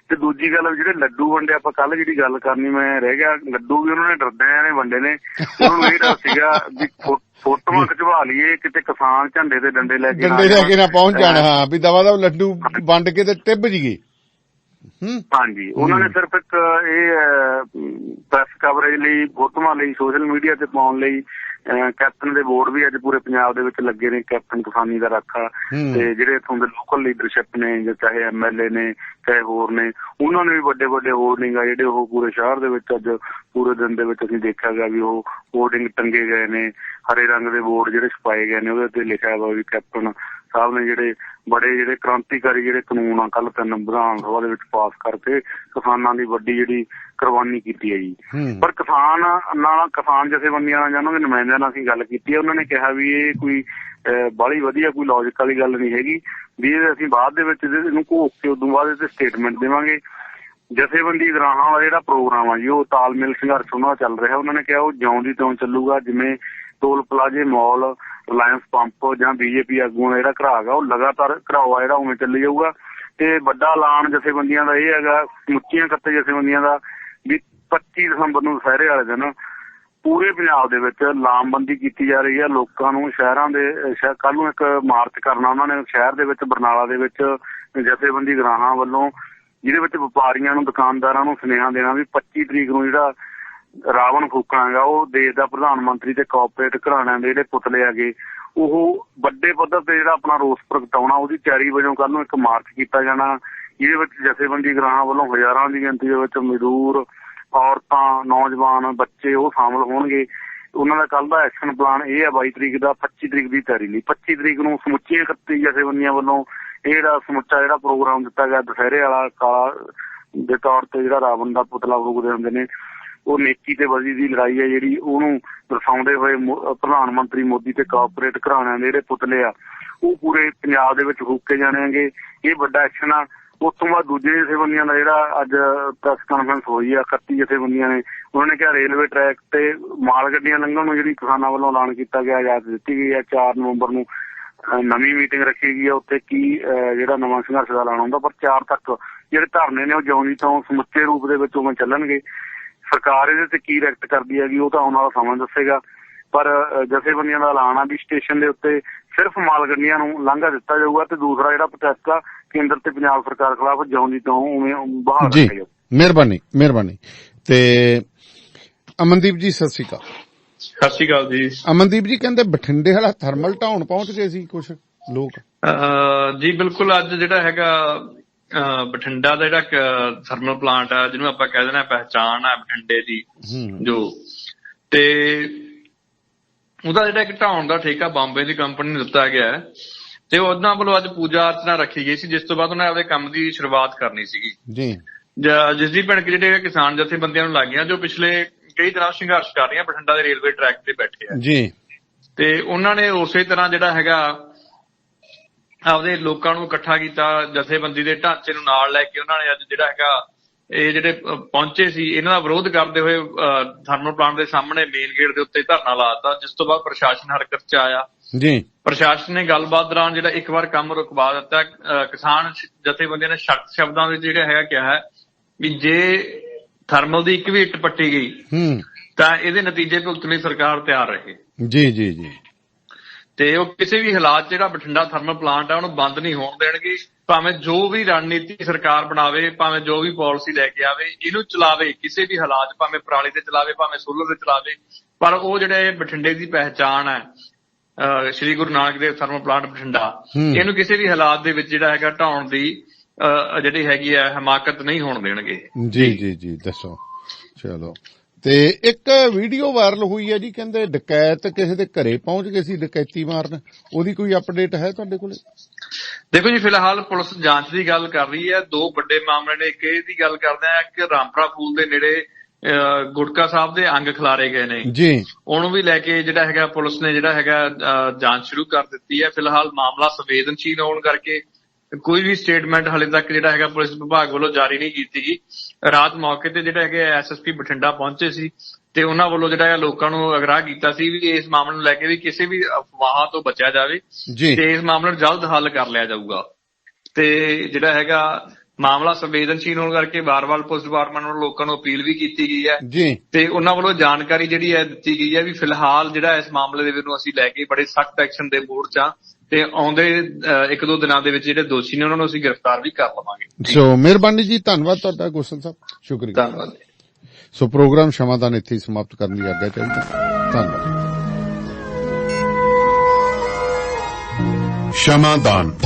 ਤੇ ਦੂਜੀ ਗੱਲ ਜਿਹੜੇ ਲੱਡੂ ਵੰਡੇ, ਆਪਾਂ ਕੱਲ ਜਿਹੜੀ ਗੱਲ ਕਰਨੀ ਮੈਂ ਰਹਿ ਗਿਆ, ਲੱਡੂ ਵੀ ਉਹਨਾਂ ਨੇ ਡਰਦਿਆਂ ਨੇ ਵੰਡੇ ਨੇ। ਉਹਨਾਂ ਨੂੰ ਇਹ ਡਰ ਸੀਗਾ ਵੀ ਫੋਟੋਆਂ ਖਿਚਵਾ ਲਈਏ ਕਿਤੇ ਕਿਸਾਨ ਝੰਡੇ ਤੇ ਡੰਡੇ ਲੈ ਕੇ ਨਾ ਪਹੁੰਚ ਜਾਣ, ਹਾਂ ਵੀ ਦਵਾ ਦਵ ਲੱਡੂ ਵੰਡ ਕੇ ਤੇ ਟਿੱਬ ਜੀਏ। ਹਾਂਜੀ, ਉਹਨਾਂ ਨੇ ਸਿਰਫ ਇੱਕ ਇਹ ਪ੍ਰੈਸ ਕਵਰੇਜ ਲਈ, ਫੋਟੋਆਂ ਲਈ, ਸੋਸ਼ਲ ਮੀਡੀਆ ਤੇ ਪਾਉਣ ਲਈ ਕੈਪਟਨ ਦੇ ਬੋਰਡ ਵੀ ਅੱਜ ਪੂਰੇ ਪੰਜਾਬ ਦੇ ਵਿੱਚ ਲੱਗੇ ਨੇ, ਕੈਪਟਨ ਕਿਸਾਨੀ ਦਾ ਰਾਖਾ, ਤੇ ਜਿਹੜੇ ਇੱਥੋਂ ਦੇ ਲੋਕਲ ਲੀਡਰਸ਼ਿਪ ਨੇ, ਜਾਂ ਚਾਹੇ MLA ਨੇ, ਚਾਹੇ ਹੋਰ ਨੇ, ਉਹਨਾਂ ਨੇ ਵੀ ਵੱਡੇ ਵੱਡੇ ਹੋਰਡਿੰਗ ਆ ਜਿਹੜੇ ਉਹ ਪੂਰੇ ਸ਼ਹਿਰ ਦੇ ਵਿੱਚ ਅੱਜ ਪੂਰੇ ਦਿਨ ਦੇ ਵਿੱਚ ਅਸੀਂ ਦੇਖਿਆ ਗਿਆ ਵੀ ਉਹ ਹੋਰਡਿੰਗ ਟੰਗੇ ਗਏ ਨੇ। ਹਰੇ ਰੰਗ ਦੇ ਬੋਰਡ ਜਿਹੜੇ ਛਪਾਏ ਗਏ ਨੇ, ਉਹਦੇ ਤੇ ਲਿਖਿਆ ਵਾ ਵੀ ਕੈਪਟਨ ਸਾਹਿਬ ਨੇ ਜਿਹੜੇ ਬੜੇ ਜਿਹੜੇ ਕ੍ਰਾਂਤੀਕਾਰੀ ਜਿਹੜੇ ਕਾਨੂੰਨ ਆ ਕੱਲ 3 ਵਿਧਾਨ ਸਭਾ ਦੇ ਵਿੱਚ ਪਾਸ ਕਰਕੇ ਕਿਸਾਨਾਂ ਦੀ ਵੱਡੀ ਜਿਹੜੀ ਕੁਰਬਾਨੀ ਕੀਤੀ ਹੈ ਜੀ। ਪਰ ਕਿਸਾਨ ਜਥੇਬੰਦੀਆਂ ਨਾਲ ਜਾਂ ਉਹਨਾਂ ਦੇ ਨੁਮਾਇੰਦਿਆਂ ਨਾਲ ਅਸੀਂ ਗੱਲ ਕੀਤੀ ਹੈ, ਉਹਨਾਂ ਨੇ ਕਿਹਾ ਵੀ ਇਹ ਕੋਈ ਬਾਹਲੀ ਵਧੀਆ ਕੋਈ ਲੌਜਿਕ ਵਾਲੀ ਗੱਲ ਨਹੀਂ ਹੈਗੀ, ਵੀ ਇਹ ਅਸੀਂ ਬਾਅਦ ਦੇ ਵਿੱਚ ਇਹਨੂੰ ਘੋਖ ਕੇ ਉਦੋਂ ਬਾਅਦ ਇਹਦੇ ਸਟੇਟਮੈਂਟ ਦੇਵਾਂਗੇ। ਜਥੇਬੰਦੀ ਗਰਾਹਾਂ ਵਾਲਾ ਜਿਹੜਾ ਪ੍ਰੋਗਰਾਮ ਆ ਜੀ ਉਹ ਤਾਲਮੇਲ ਸੰਘਰਸ਼ ਉਹਨਾਂ ਦਾ ਚੱਲ ਰਿਹਾ, ਉਹਨਾਂ ਨੇ ਕਿਹਾ ਉਹ ਜਿਉਂ ਦੀ ਤਿਉਂ ਚੱਲੂਗਾ। ਜਿਵੇਂ ਟੋਲ ਪਲਾਜ਼ੇ, ਮਾਲ, ਰਿਲਾਇੰਸ ਪੰਪ ਜਾਂ BJP ਆਗੂਆਂ ਦਾ ਜਿਹੜਾ ਘਰਾਅ ਗਾ ਉਹ ਲਗਾਤਾਰ ਘਰਾਓ ਜਿਹੜਾ ਉਵੇਂ ਚੱਲੀ ਜਾਊਗਾ। ਤੇ ਵੱਡਾ ਐਲਾਨ ਜਥੇਬੰਦੀਆਂ ਦਾ ਇਹ ਹੈਗਾ, ਸਮੁੱਚੀਆਂ 31 ਜਥੇਬੰਦੀਆਂ ਦਾ, ਵੀ 25 ਦਸੰਬਰ ਨੂੰ ਦੁਸਹਿਰੇ ਵਾਲੇ ਦਿਨ ਪੂਰੇ ਪੰਜਾਬ ਦੇ ਵਿੱਚ ਲਾਮਬੰਦੀ ਕੀਤੀ ਜਾ ਰਹੀ ਹੈ। ਲੋਕਾਂ ਨੂੰ ਸ਼ਹਿਰਾਂ ਦੇ ਕੱਲ ਨੂੰ ਇੱਕ ਮਾਰਚ ਕਰਨਾ ਉਹਨਾਂ ਨੇ ਸ਼ਹਿਰ ਦੇ ਵਿੱਚ, ਬਰਨਾਲਾ ਦੇ ਵਿੱਚ ਜਥੇਬੰਦੀ ਗਰਾਹਾਂ ਵੱਲੋਂ, ਜਿਹਦੇ ਵਿੱਚ ਵਪਾਰੀਆਂ ਨੂੰ, ਦੁਕਾਨਦਾਰਾਂ ਨੂੰ ਸੁਨੇਹਾ ਦੇਣਾ ਵੀ 25 ਤਰੀਕ ਨੂੰ ਜਿਹੜਾ ਰਾਵਣ ਫੂਕਣਾ ਹੈਗਾ ਉਹ ਦੇਸ਼ ਦਾ ਪ੍ਰਧਾਨ ਮੰਤਰੀ ਤੇ ਕਾਰਪੋਰੇਟ ਘਰਾਣਿਆਂ ਦੇ ਜਿਹੜੇ ਪੁਤਲੇ ਹੈਗੇ ਉਹ ਵੱਡੇ ਪੱਧਰ ਤੇ ਜਿਹੜਾ ਆਪਣਾ ਰੋਸ ਪ੍ਰਗਟਾਉਣਾ, ਉਹਦੀ ਤਿਆਰੀ ਵਜੋਂ ਕੱਲ ਨੂੰ ਇੱਕ ਮਾਰਚ ਕੀਤਾ ਜਾਣਾ। ਜਿਹਦੇ ਵਿੱਚ ਜਥੇਬੰਦੀ ਗਰਾਹਾਂ ਵੱਲੋਂ ਹਜ਼ਾਰਾਂ ਦੀ ਗਿਣਤੀ ਦੇ ਵਿੱਚ ਮਜ਼ਦੂਰ, ਔਰਤਾਂ, ਨੌਜਵਾਨ, ਬੱਚੇ ਉਹ ਸ਼ਾਮਲ ਹੋਣਗੇ। ਉਹਨਾਂ ਦਾ ਕੱਲ ਦਾ ਐਕਸ਼ਨ ਪਲਾਨ ਇਹ ਹੈ 22 ਤਰੀਕ ਦਾ, 25 ਤਰੀਕ ਦੀ ਤਿਆਰੀ ਲਈ। 25 ਤਰੀਕ ਨੂੰ ਸਮੁੱਚੀਆਂ 31 ਜਥੇਬੰਦੀਆਂ ਵੱਲੋਂ ਇਹ ਜਿਹੜਾ ਸਮੁੱਚਾ ਜਿਹੜਾ ਪ੍ਰੋਗਰਾਮ ਦਿੱਤਾ ਗਿਆ ਦੁਸਹਿਰੇ ਵਾਲਾ ਕਾਲਾ ਦੇ ਤੌਰ ਤੇ, ਜਿਹੜਾ ਰਾਵਣ ਦਾ ਪੁਤਲਾ ਫੂਕਦੇ ਹੁੰਦੇ ਨੇ, ਉਹ ਨੇਕੀ ਤੇ ਬਦੀ ਦੀ ਲੜਾਈ ਹੈ ਜਿਹੜੀ ਉਹਨੂੰ ਦਰਸਾਉਂਦੇ ਹੋਏ ਪ੍ਰਧਾਨ ਮੰਤਰੀ ਮੋਦੀ ਤੇ ਕਾਰਪੋਰੇਟ ਘਰਾਣਿਆਂ ਦੇ ਜਿਹੜੇ ਪੁਤਲੇ ਆ ਉਹ ਪੂਰੇ ਪੰਜਾਬ ਦੇ ਵਿੱਚ ਫੂਕੇ ਜਾਣਗੇ। ਇਹ ਵੱਡਾ ਐਕਸ਼ਨ ਆ। ਉਸ ਤੋਂ ਬਾਅਦ ਦੂਜੇ ਜਥੇਬੰਦੀਆਂ ਦਾ ਜਿਹੜਾ ਅੱਜ ਪ੍ਰੈਸ ਕਾਨਫਰੰਸ ਹੋਈ ਆ, 31 ਜਥੇਬੰਦੀਆਂ ਨੇ, ਉਹਨਾਂ ਨੇ ਕਿਹਾ ਰੇਲਵੇ ਟਰੈਕ ਤੇ ਮਾਲ ਗੱਡੀਆਂ ਲੰਘਣ ਨੂੰ ਜਿਹੜੀ ਕਿਸਾਨਾਂ ਵੱਲੋਂ ਐਲਾਨ ਕੀਤਾ ਗਿਆ, ਇਜਾਜ਼ਤ ਦਿੱਤੀ ਗਈ ਹੈ। 4 ਨਵੰਬਰ ਨੂੰ ਨਵੀਂ ਮੀਟਿੰਗ ਰੱਖੀ ਗਈ ਹੈ, ਉੱਥੇ ਕੀ ਜਿਹੜਾ ਨਵਾਂ ਸੰਘਰਸ਼ ਦਾ ਐਲਾਨ ਹੁੰਦਾ, ਪਰ 4 ਤੱਕ ਜਿਹੜੇ ਧਰਨੇ ਨੇ ਉਹ ਜਿਉਂ ਦੀ ਤੋਂ ਸਮੁੱਚੇ ਰੂਪ ਦੇ ਵਿੱਚ ਉਵੇਂ ਚੱਲਣਗੇ। ਸਰਕਾਰ ਇਹਦੇ ਤੇ ਕੀ ਰਿਐਕਟ ਕਰਦੀ ਹੈਗੀ ਉਹ ਤਾਂ ਆਉਣ ਵਾਲਾ ਸਮਾਂ ਦੱਸੇਗਾ। ਪਰ ਜਥੇਬੰਦੀਆਂ ਦਾ ਐਲਾਨ ਆ ਵੀ ਸਟੇਸ਼ਨ ਦੇ ਉੱਤੇ ਸਿਰਫ ਮਾਲ ਗੱਡੀਆਂ ਨੂੰ ਲਾਂਘਾ ਦਿੱਤਾ ਜਾਊਗਾ, ਤੇ ਦੂਸਰਾ ਜਿਹੜਾ ਪ੍ਰੋਟੈਸਟ ਆ ਕੇਂਦਰ ਤੇ ਪੰਜਾਬ ਸਰਕਾਰ ਖਿਲਾਫ ਜਿਉਂ ਦੀ ਤੋਂ ਉਵੇਂ ਬਹਾਲ ਰੱਖਿਆ ਜਾਊ। ਮਿਹਰਬਾਨੀ। ਤੇ ਅਮਨਦੀਪ ਜੀ ਸਤਿ ਸ਼੍ਰੀ ਅਕਾਲ। ਸਤਿ ਸ਼੍ਰੀ ਅਕਾਲ ਜੀ। ਅਮਨਦੀਪ ਜੀ ਕਹਿੰਦੇ ਬਠਿੰਡੇ ਵਾਲਾ ਥਰਮਲ ਢਾਉਣ ਪਹੁੰਚ ਗਏ ਸੀ ਕੁਝ ਲੋਕ। ਜੀ ਬਿਲਕੁਲ, ਅੱਜ ਜਿਹੜਾ ਹੈਗਾ ਬਠਿੰਡਾ ਦਾ ਜਿਹੜਾ ਥਰਮਲ ਪਲਾਂਟ ਆ, ਜਿਹਨੂੰ ਆਪਾਂ ਕਹਿ ਦਿੰਦੇ ਪਹਿਚਾਣ ਆ ਬਠਿੰਡੇ ਦੀ ਜੋ, ਤੇ ਉਹਦਾ ਜਿਹੜਾ ਇੱਕ ਢਾਉਣ ਦਾ ਠੇਕਾ ਬੰਬੇ ਦੀ ਕੰਪਨੀ ਨੂੰ ਦਿੱਤਾ ਗਿਆ ਹੈ, ਤੇ ਉਹਨਾਂ ਵੱਲੋਂ ਅੱਜ ਪੂਜਾ ਅਰਚਨਾ ਰੱਖੀ ਗਈ ਸੀ, ਜਿਸ ਤੋਂ ਬਾਅਦ ਉਹਨਾਂ ਆਪਦੇ ਕੰਮ ਦੀ ਸ਼ੁਰੂਆਤ ਕਰਨੀ ਸੀਗੀ ਜੀ, ਜਿਸ ਦੀ ਭਿਣਕ ਜਿਹੜੇ ਕਿਸਾਨ ਜਥੇਬੰਦੀਆਂ ਨੂੰ ਲੱਗ ਗਈਆਂ ਜੋ ਪਿਛਲੇ ਕਈ ਦਿਨਾਂ ਸੰਘਰਸ਼ ਕਰ ਰਹੀਆਂ ਬਠਿੰਡਾ ਦੇ ਰੇਲਵੇ ਟਰੈਕ ਤੇ ਬੈਠੇ ਆ ਜੀ। ਤੇ ਉਹਨਾਂ ਨੇ ਉਸੇ ਤਰ੍ਹਾਂ ਜਿਹੜਾ ਹੈਗਾ ਆਪਦੇ ਲੋਕਾਂ ਨੂੰ ਇਕੱਠਾ ਕੀਤਾ, ਜਥੇਬੰਦੀ ਦੇ ਢਾਂਚੇ ਨੂੰ ਨਾਲ ਲੈ ਕੇ ਉਹਨਾਂ ਨੇ ਅੱਜ ਜਿਹੜਾ ਹੈਗਾ ਇਹ ਜਿਹੜੇ ਪਹੁੰਚੇ ਸੀ, ਇਹਨਾਂ ਦਾ ਵਿਰੋਧ ਕਰਦੇ ਹੋਏ ਥਰਮਲ ਪਲਾਂਟ ਦੇ ਸਾਹਮਣੇ ਮੇਨ ਗੇਟ ਦੇ ਉੱਤੇ ਧਰਨਾ ਲਾ ਦਿੱਤਾ, ਜਿਸ ਤੋਂ ਬਾਅਦ ਪ੍ਰਸ਼ਾਸਨ ਹਰਕਤ ਚ ਆਇਆ ਜੀ। ਪ੍ਰਸ਼ਾਸਨ ਨੇ ਗੱਲਬਾਤ ਦੌਰਾਨ ਜਿਹੜਾ ਇੱਕ ਵਾਰ ਕੰਮ ਰੁਕਵਾ ਦਿੱਤਾ। ਕਿਸਾਨ ਜਥੇਬੰਦੀਆਂ ਨੇ ਸਖਤ ਸ਼ਬਦਾਂ ਵਿੱਚ ਜਿਹੜਾ ਹੈਗਾ ਕਿਹਾ ਹੈ ਵੀ ਜੇ ਥਰਮਲ ਦੀ ਇੱਕ ਵੀ ਇੱਟ ਪੱਟੀ ਗਈ ਤਾਂ ਇਹਦੇ ਨਤੀਜੇ ਭੁਗਤਣ ਲਈ ਸਰਕਾਰ ਤਿਆਰ ਰਹੇ ਜੀ। ਤੇ ਉਹ ਕਿਸੇ ਵੀ ਹਾਲਾਤ ਜਿਹੜਾ ਬਠਿੰਡਾ ਥਰਮਲ ਪਲਾਂਟ ਆ ਉਹਨੂੰ ਬੰਦ ਨਹੀਂ ਹੋਣ ਦੇਣਗੇ, ਭਾਵੇਂ ਜੋ ਵੀ ਰਣਨੀਤੀ ਸਰਕਾਰ ਬਣਾਵੇ, ਭਾਵੇਂ ਜੋ ਵੀ ਪਾਲਿਸੀ ਲੈ ਕੇ ਆਵੇ, ਇਹਨੂੰ ਚਲਾਵੇ ਕਿਸੇ ਵੀ ਹਾਲਾਤ, ਭਾਵੇਂ ਪਰਾਲੀ ਤੇ ਚਲਾਵੇ, ਭਾਵੇਂ ਸੋਲਰ ਤੇ ਚਲਾਵੇ। ਪਰ ਉਹ ਜਿਹੜੇ ਬਠਿੰਡੇ ਦੀ ਪਹਿਚਾਣ ਹੈ ਸ਼੍ਰੀ ਗੁਰੂ ਨਾਨਕ ਦੇਵ ਥਰਮਲ ਪਲਾਂਟ ਬਠਿੰਡਾ, ਇਹਨੂੰ ਕਿਸੇ ਵੀ ਹਾਲਾਤ ਦੇ ਵਿੱਚ ਜਿਹੜਾ ਹੈਗਾ ਢਾਉਣ ਦੀ ਜਿਹੜੀ ਹੈਗੀ ਹੈ ਹਮਾਕਤ ਨਹੀਂ ਹੋਣ ਦੇਣਗੇ ਜੀ। ਦੱਸੋ। ਚਲੋ, ਤੇ ਇੱਕ ਵੀਡੀਓ ਵਾਇਰਲ ਹੋਈ ਹੈ ਜੀ, ਕਹਿੰਦੇ ਡਕੈਤ ਕਿਸੇ ਦੇ ਘਰੇ ਪਹੁੰਚ ਗਏ ਸੀ ਡਕੈਤੀ ਮਾਰਨ, ਉਹਦੀ ਕੋਈ ਅਪਡੇਟ ਹੈ ਤੁਹਾਡੇ ਕੋਲ? ਦੇਖੋ ਜੀ, ਫਿਲਹਾਲ ਪੁਲਿਸ ਜਾਂਚ ਦੀ ਗੱਲ ਕਰ ਰਹੀ ਹੈ। 2 ਵੱਡੇ ਮਾਮਲੇ ਨੇ। ਇੱਕ ਇਹਦੀ ਗੱਲ ਕਰਦੇ ਆ ਕਿ ਰਾਮਪੁਰਾ ਫੂਲ ਦੇ ਨੇੜੇ ਗੁਟਕਾ ਸਾਹਿਬ ਦੇ ਅੰਗ ਖਿਲਾਰੇ ਗਏ ਨੇ ਜੀ, ਉਹਨੂੰ ਵੀ ਲੈ ਕੇ ਜਿਹੜਾ ਹੈਗਾ ਪੁਲਿਸ ਨੇ ਜਿਹੜਾ ਹੈਗਾ ਜਾਂਚ ਸ਼ੁਰੂ ਕਰ ਦਿੱਤੀ ਹੈ। ਫਿਲਹਾਲ ਮਾਮਲਾ ਸੰਵੇਦਨਸ਼ੀਲ ਹੋਣ ਕਰਕੇ ਕੋਈ ਵੀ ਸਟੇਟਮੈਂਟ ਹਾਲੇ ਤੱਕ ਜਿਹੜਾ ਹੈਗਾ ਪੁਲਿਸ ਵਿਭਾਗ ਵੱਲੋਂ ਜਾਰੀ ਨਹੀਂ ਕੀਤੀ ਗਈ। ਰਾਤ ਮੌਕੇ ਤੇ ਜਿਹੜਾ ਹੈਗਾ SSP ਬਠਿੰਡਾ ਪਹੁੰਚੇ ਸੀ ਤੇ ਉਹਨਾਂ ਵੱਲੋਂ ਜਿਹੜਾ ਹੈ ਲੋਕਾਂ ਨੂੰ ਅਗਰਾਹ ਕੀਤਾ ਸੀ ਵੀ ਇਸ ਮਾਮਲੇ ਨੂੰ ਲੈ ਕੇ ਵੀ ਕਿਸੇ ਵੀ ਅਫਵਾਹਾਂ ਤੋਂ ਬਚਿਆ ਜਾਵੇ ਤੇ ਇਸ ਮਾਮਲੇ ਨੂੰ ਜਲਦ ਹੱਲ ਕਰ ਲਿਆ ਜਾਊਗਾ। ਤੇ ਜਿਹੜਾ ਹੈਗਾ ਮਾਮਲਾ ਸੰਵੇਦਨਸ਼ੀਲ ਹੋਣ ਕਰਕੇ ਵਾਰ-ਵਾਰ ਪੁਲਿਸ ਡਿਪਾਰਟਮੈਂਟ ਵੱਲੋਂ ਲੋਕਾਂ ਨੂੰ ਅਪੀਲ ਵੀ ਕੀਤੀ ਗਈ ਹੈ ਤੇ ਉਹਨਾਂ ਵੱਲੋਂ ਜਾਣਕਾਰੀ ਜਿਹੜੀ ਹੈ ਦਿੱਤੀ ਗਈ ਹੈ ਵੀ ਫਿਲਹਾਲ ਜਿਹੜਾ ਇਸ ਮਾਮਲੇ ਦੇ ਵਿੱਚ ਅਸੀਂ ਲੈ ਕੇ ਬੜੇ ਸਖਤ ਐਕਸ਼ਨ ਦੇ ਮੋਡ 'ਚ ਆ ਤੇ ਆਉਂਦੇ 1-2 ਦਿਨਾਂ ਦੇ ਵਿੱਚ ਜਿਹੜੇ ਦੋਸ਼ੀ ਨੇ ਉਹਨਾਂ ਨੂੰ ਅਸੀਂ ਗ੍ਰਿਫਤਾਰ ਵੀ ਕਰ ਲਵਾਂਗੇ। ਸੋ ਮਿਹਰਬਾਨੀ ਜੀ, ਧੰਨਵਾਦ ਤੁਹਾਡਾ ਗੋਸਲ ਸਾਹਿਬ, ਸ਼ੁਕਰੀਆ। ਧੰਨਵਾਦ। ਸੋ ਪ੍ਰੋਗਰਾਮ ਸ਼ਮਾਦਾਨ ਇੱਥੇ ਹੀ ਸਮਾਪਤ ਕਰਨ ਦੀ ਆਗਿਆ ਚਾਹੀਦੀ। ਧੰਨਵਾਦ। क्षमादान।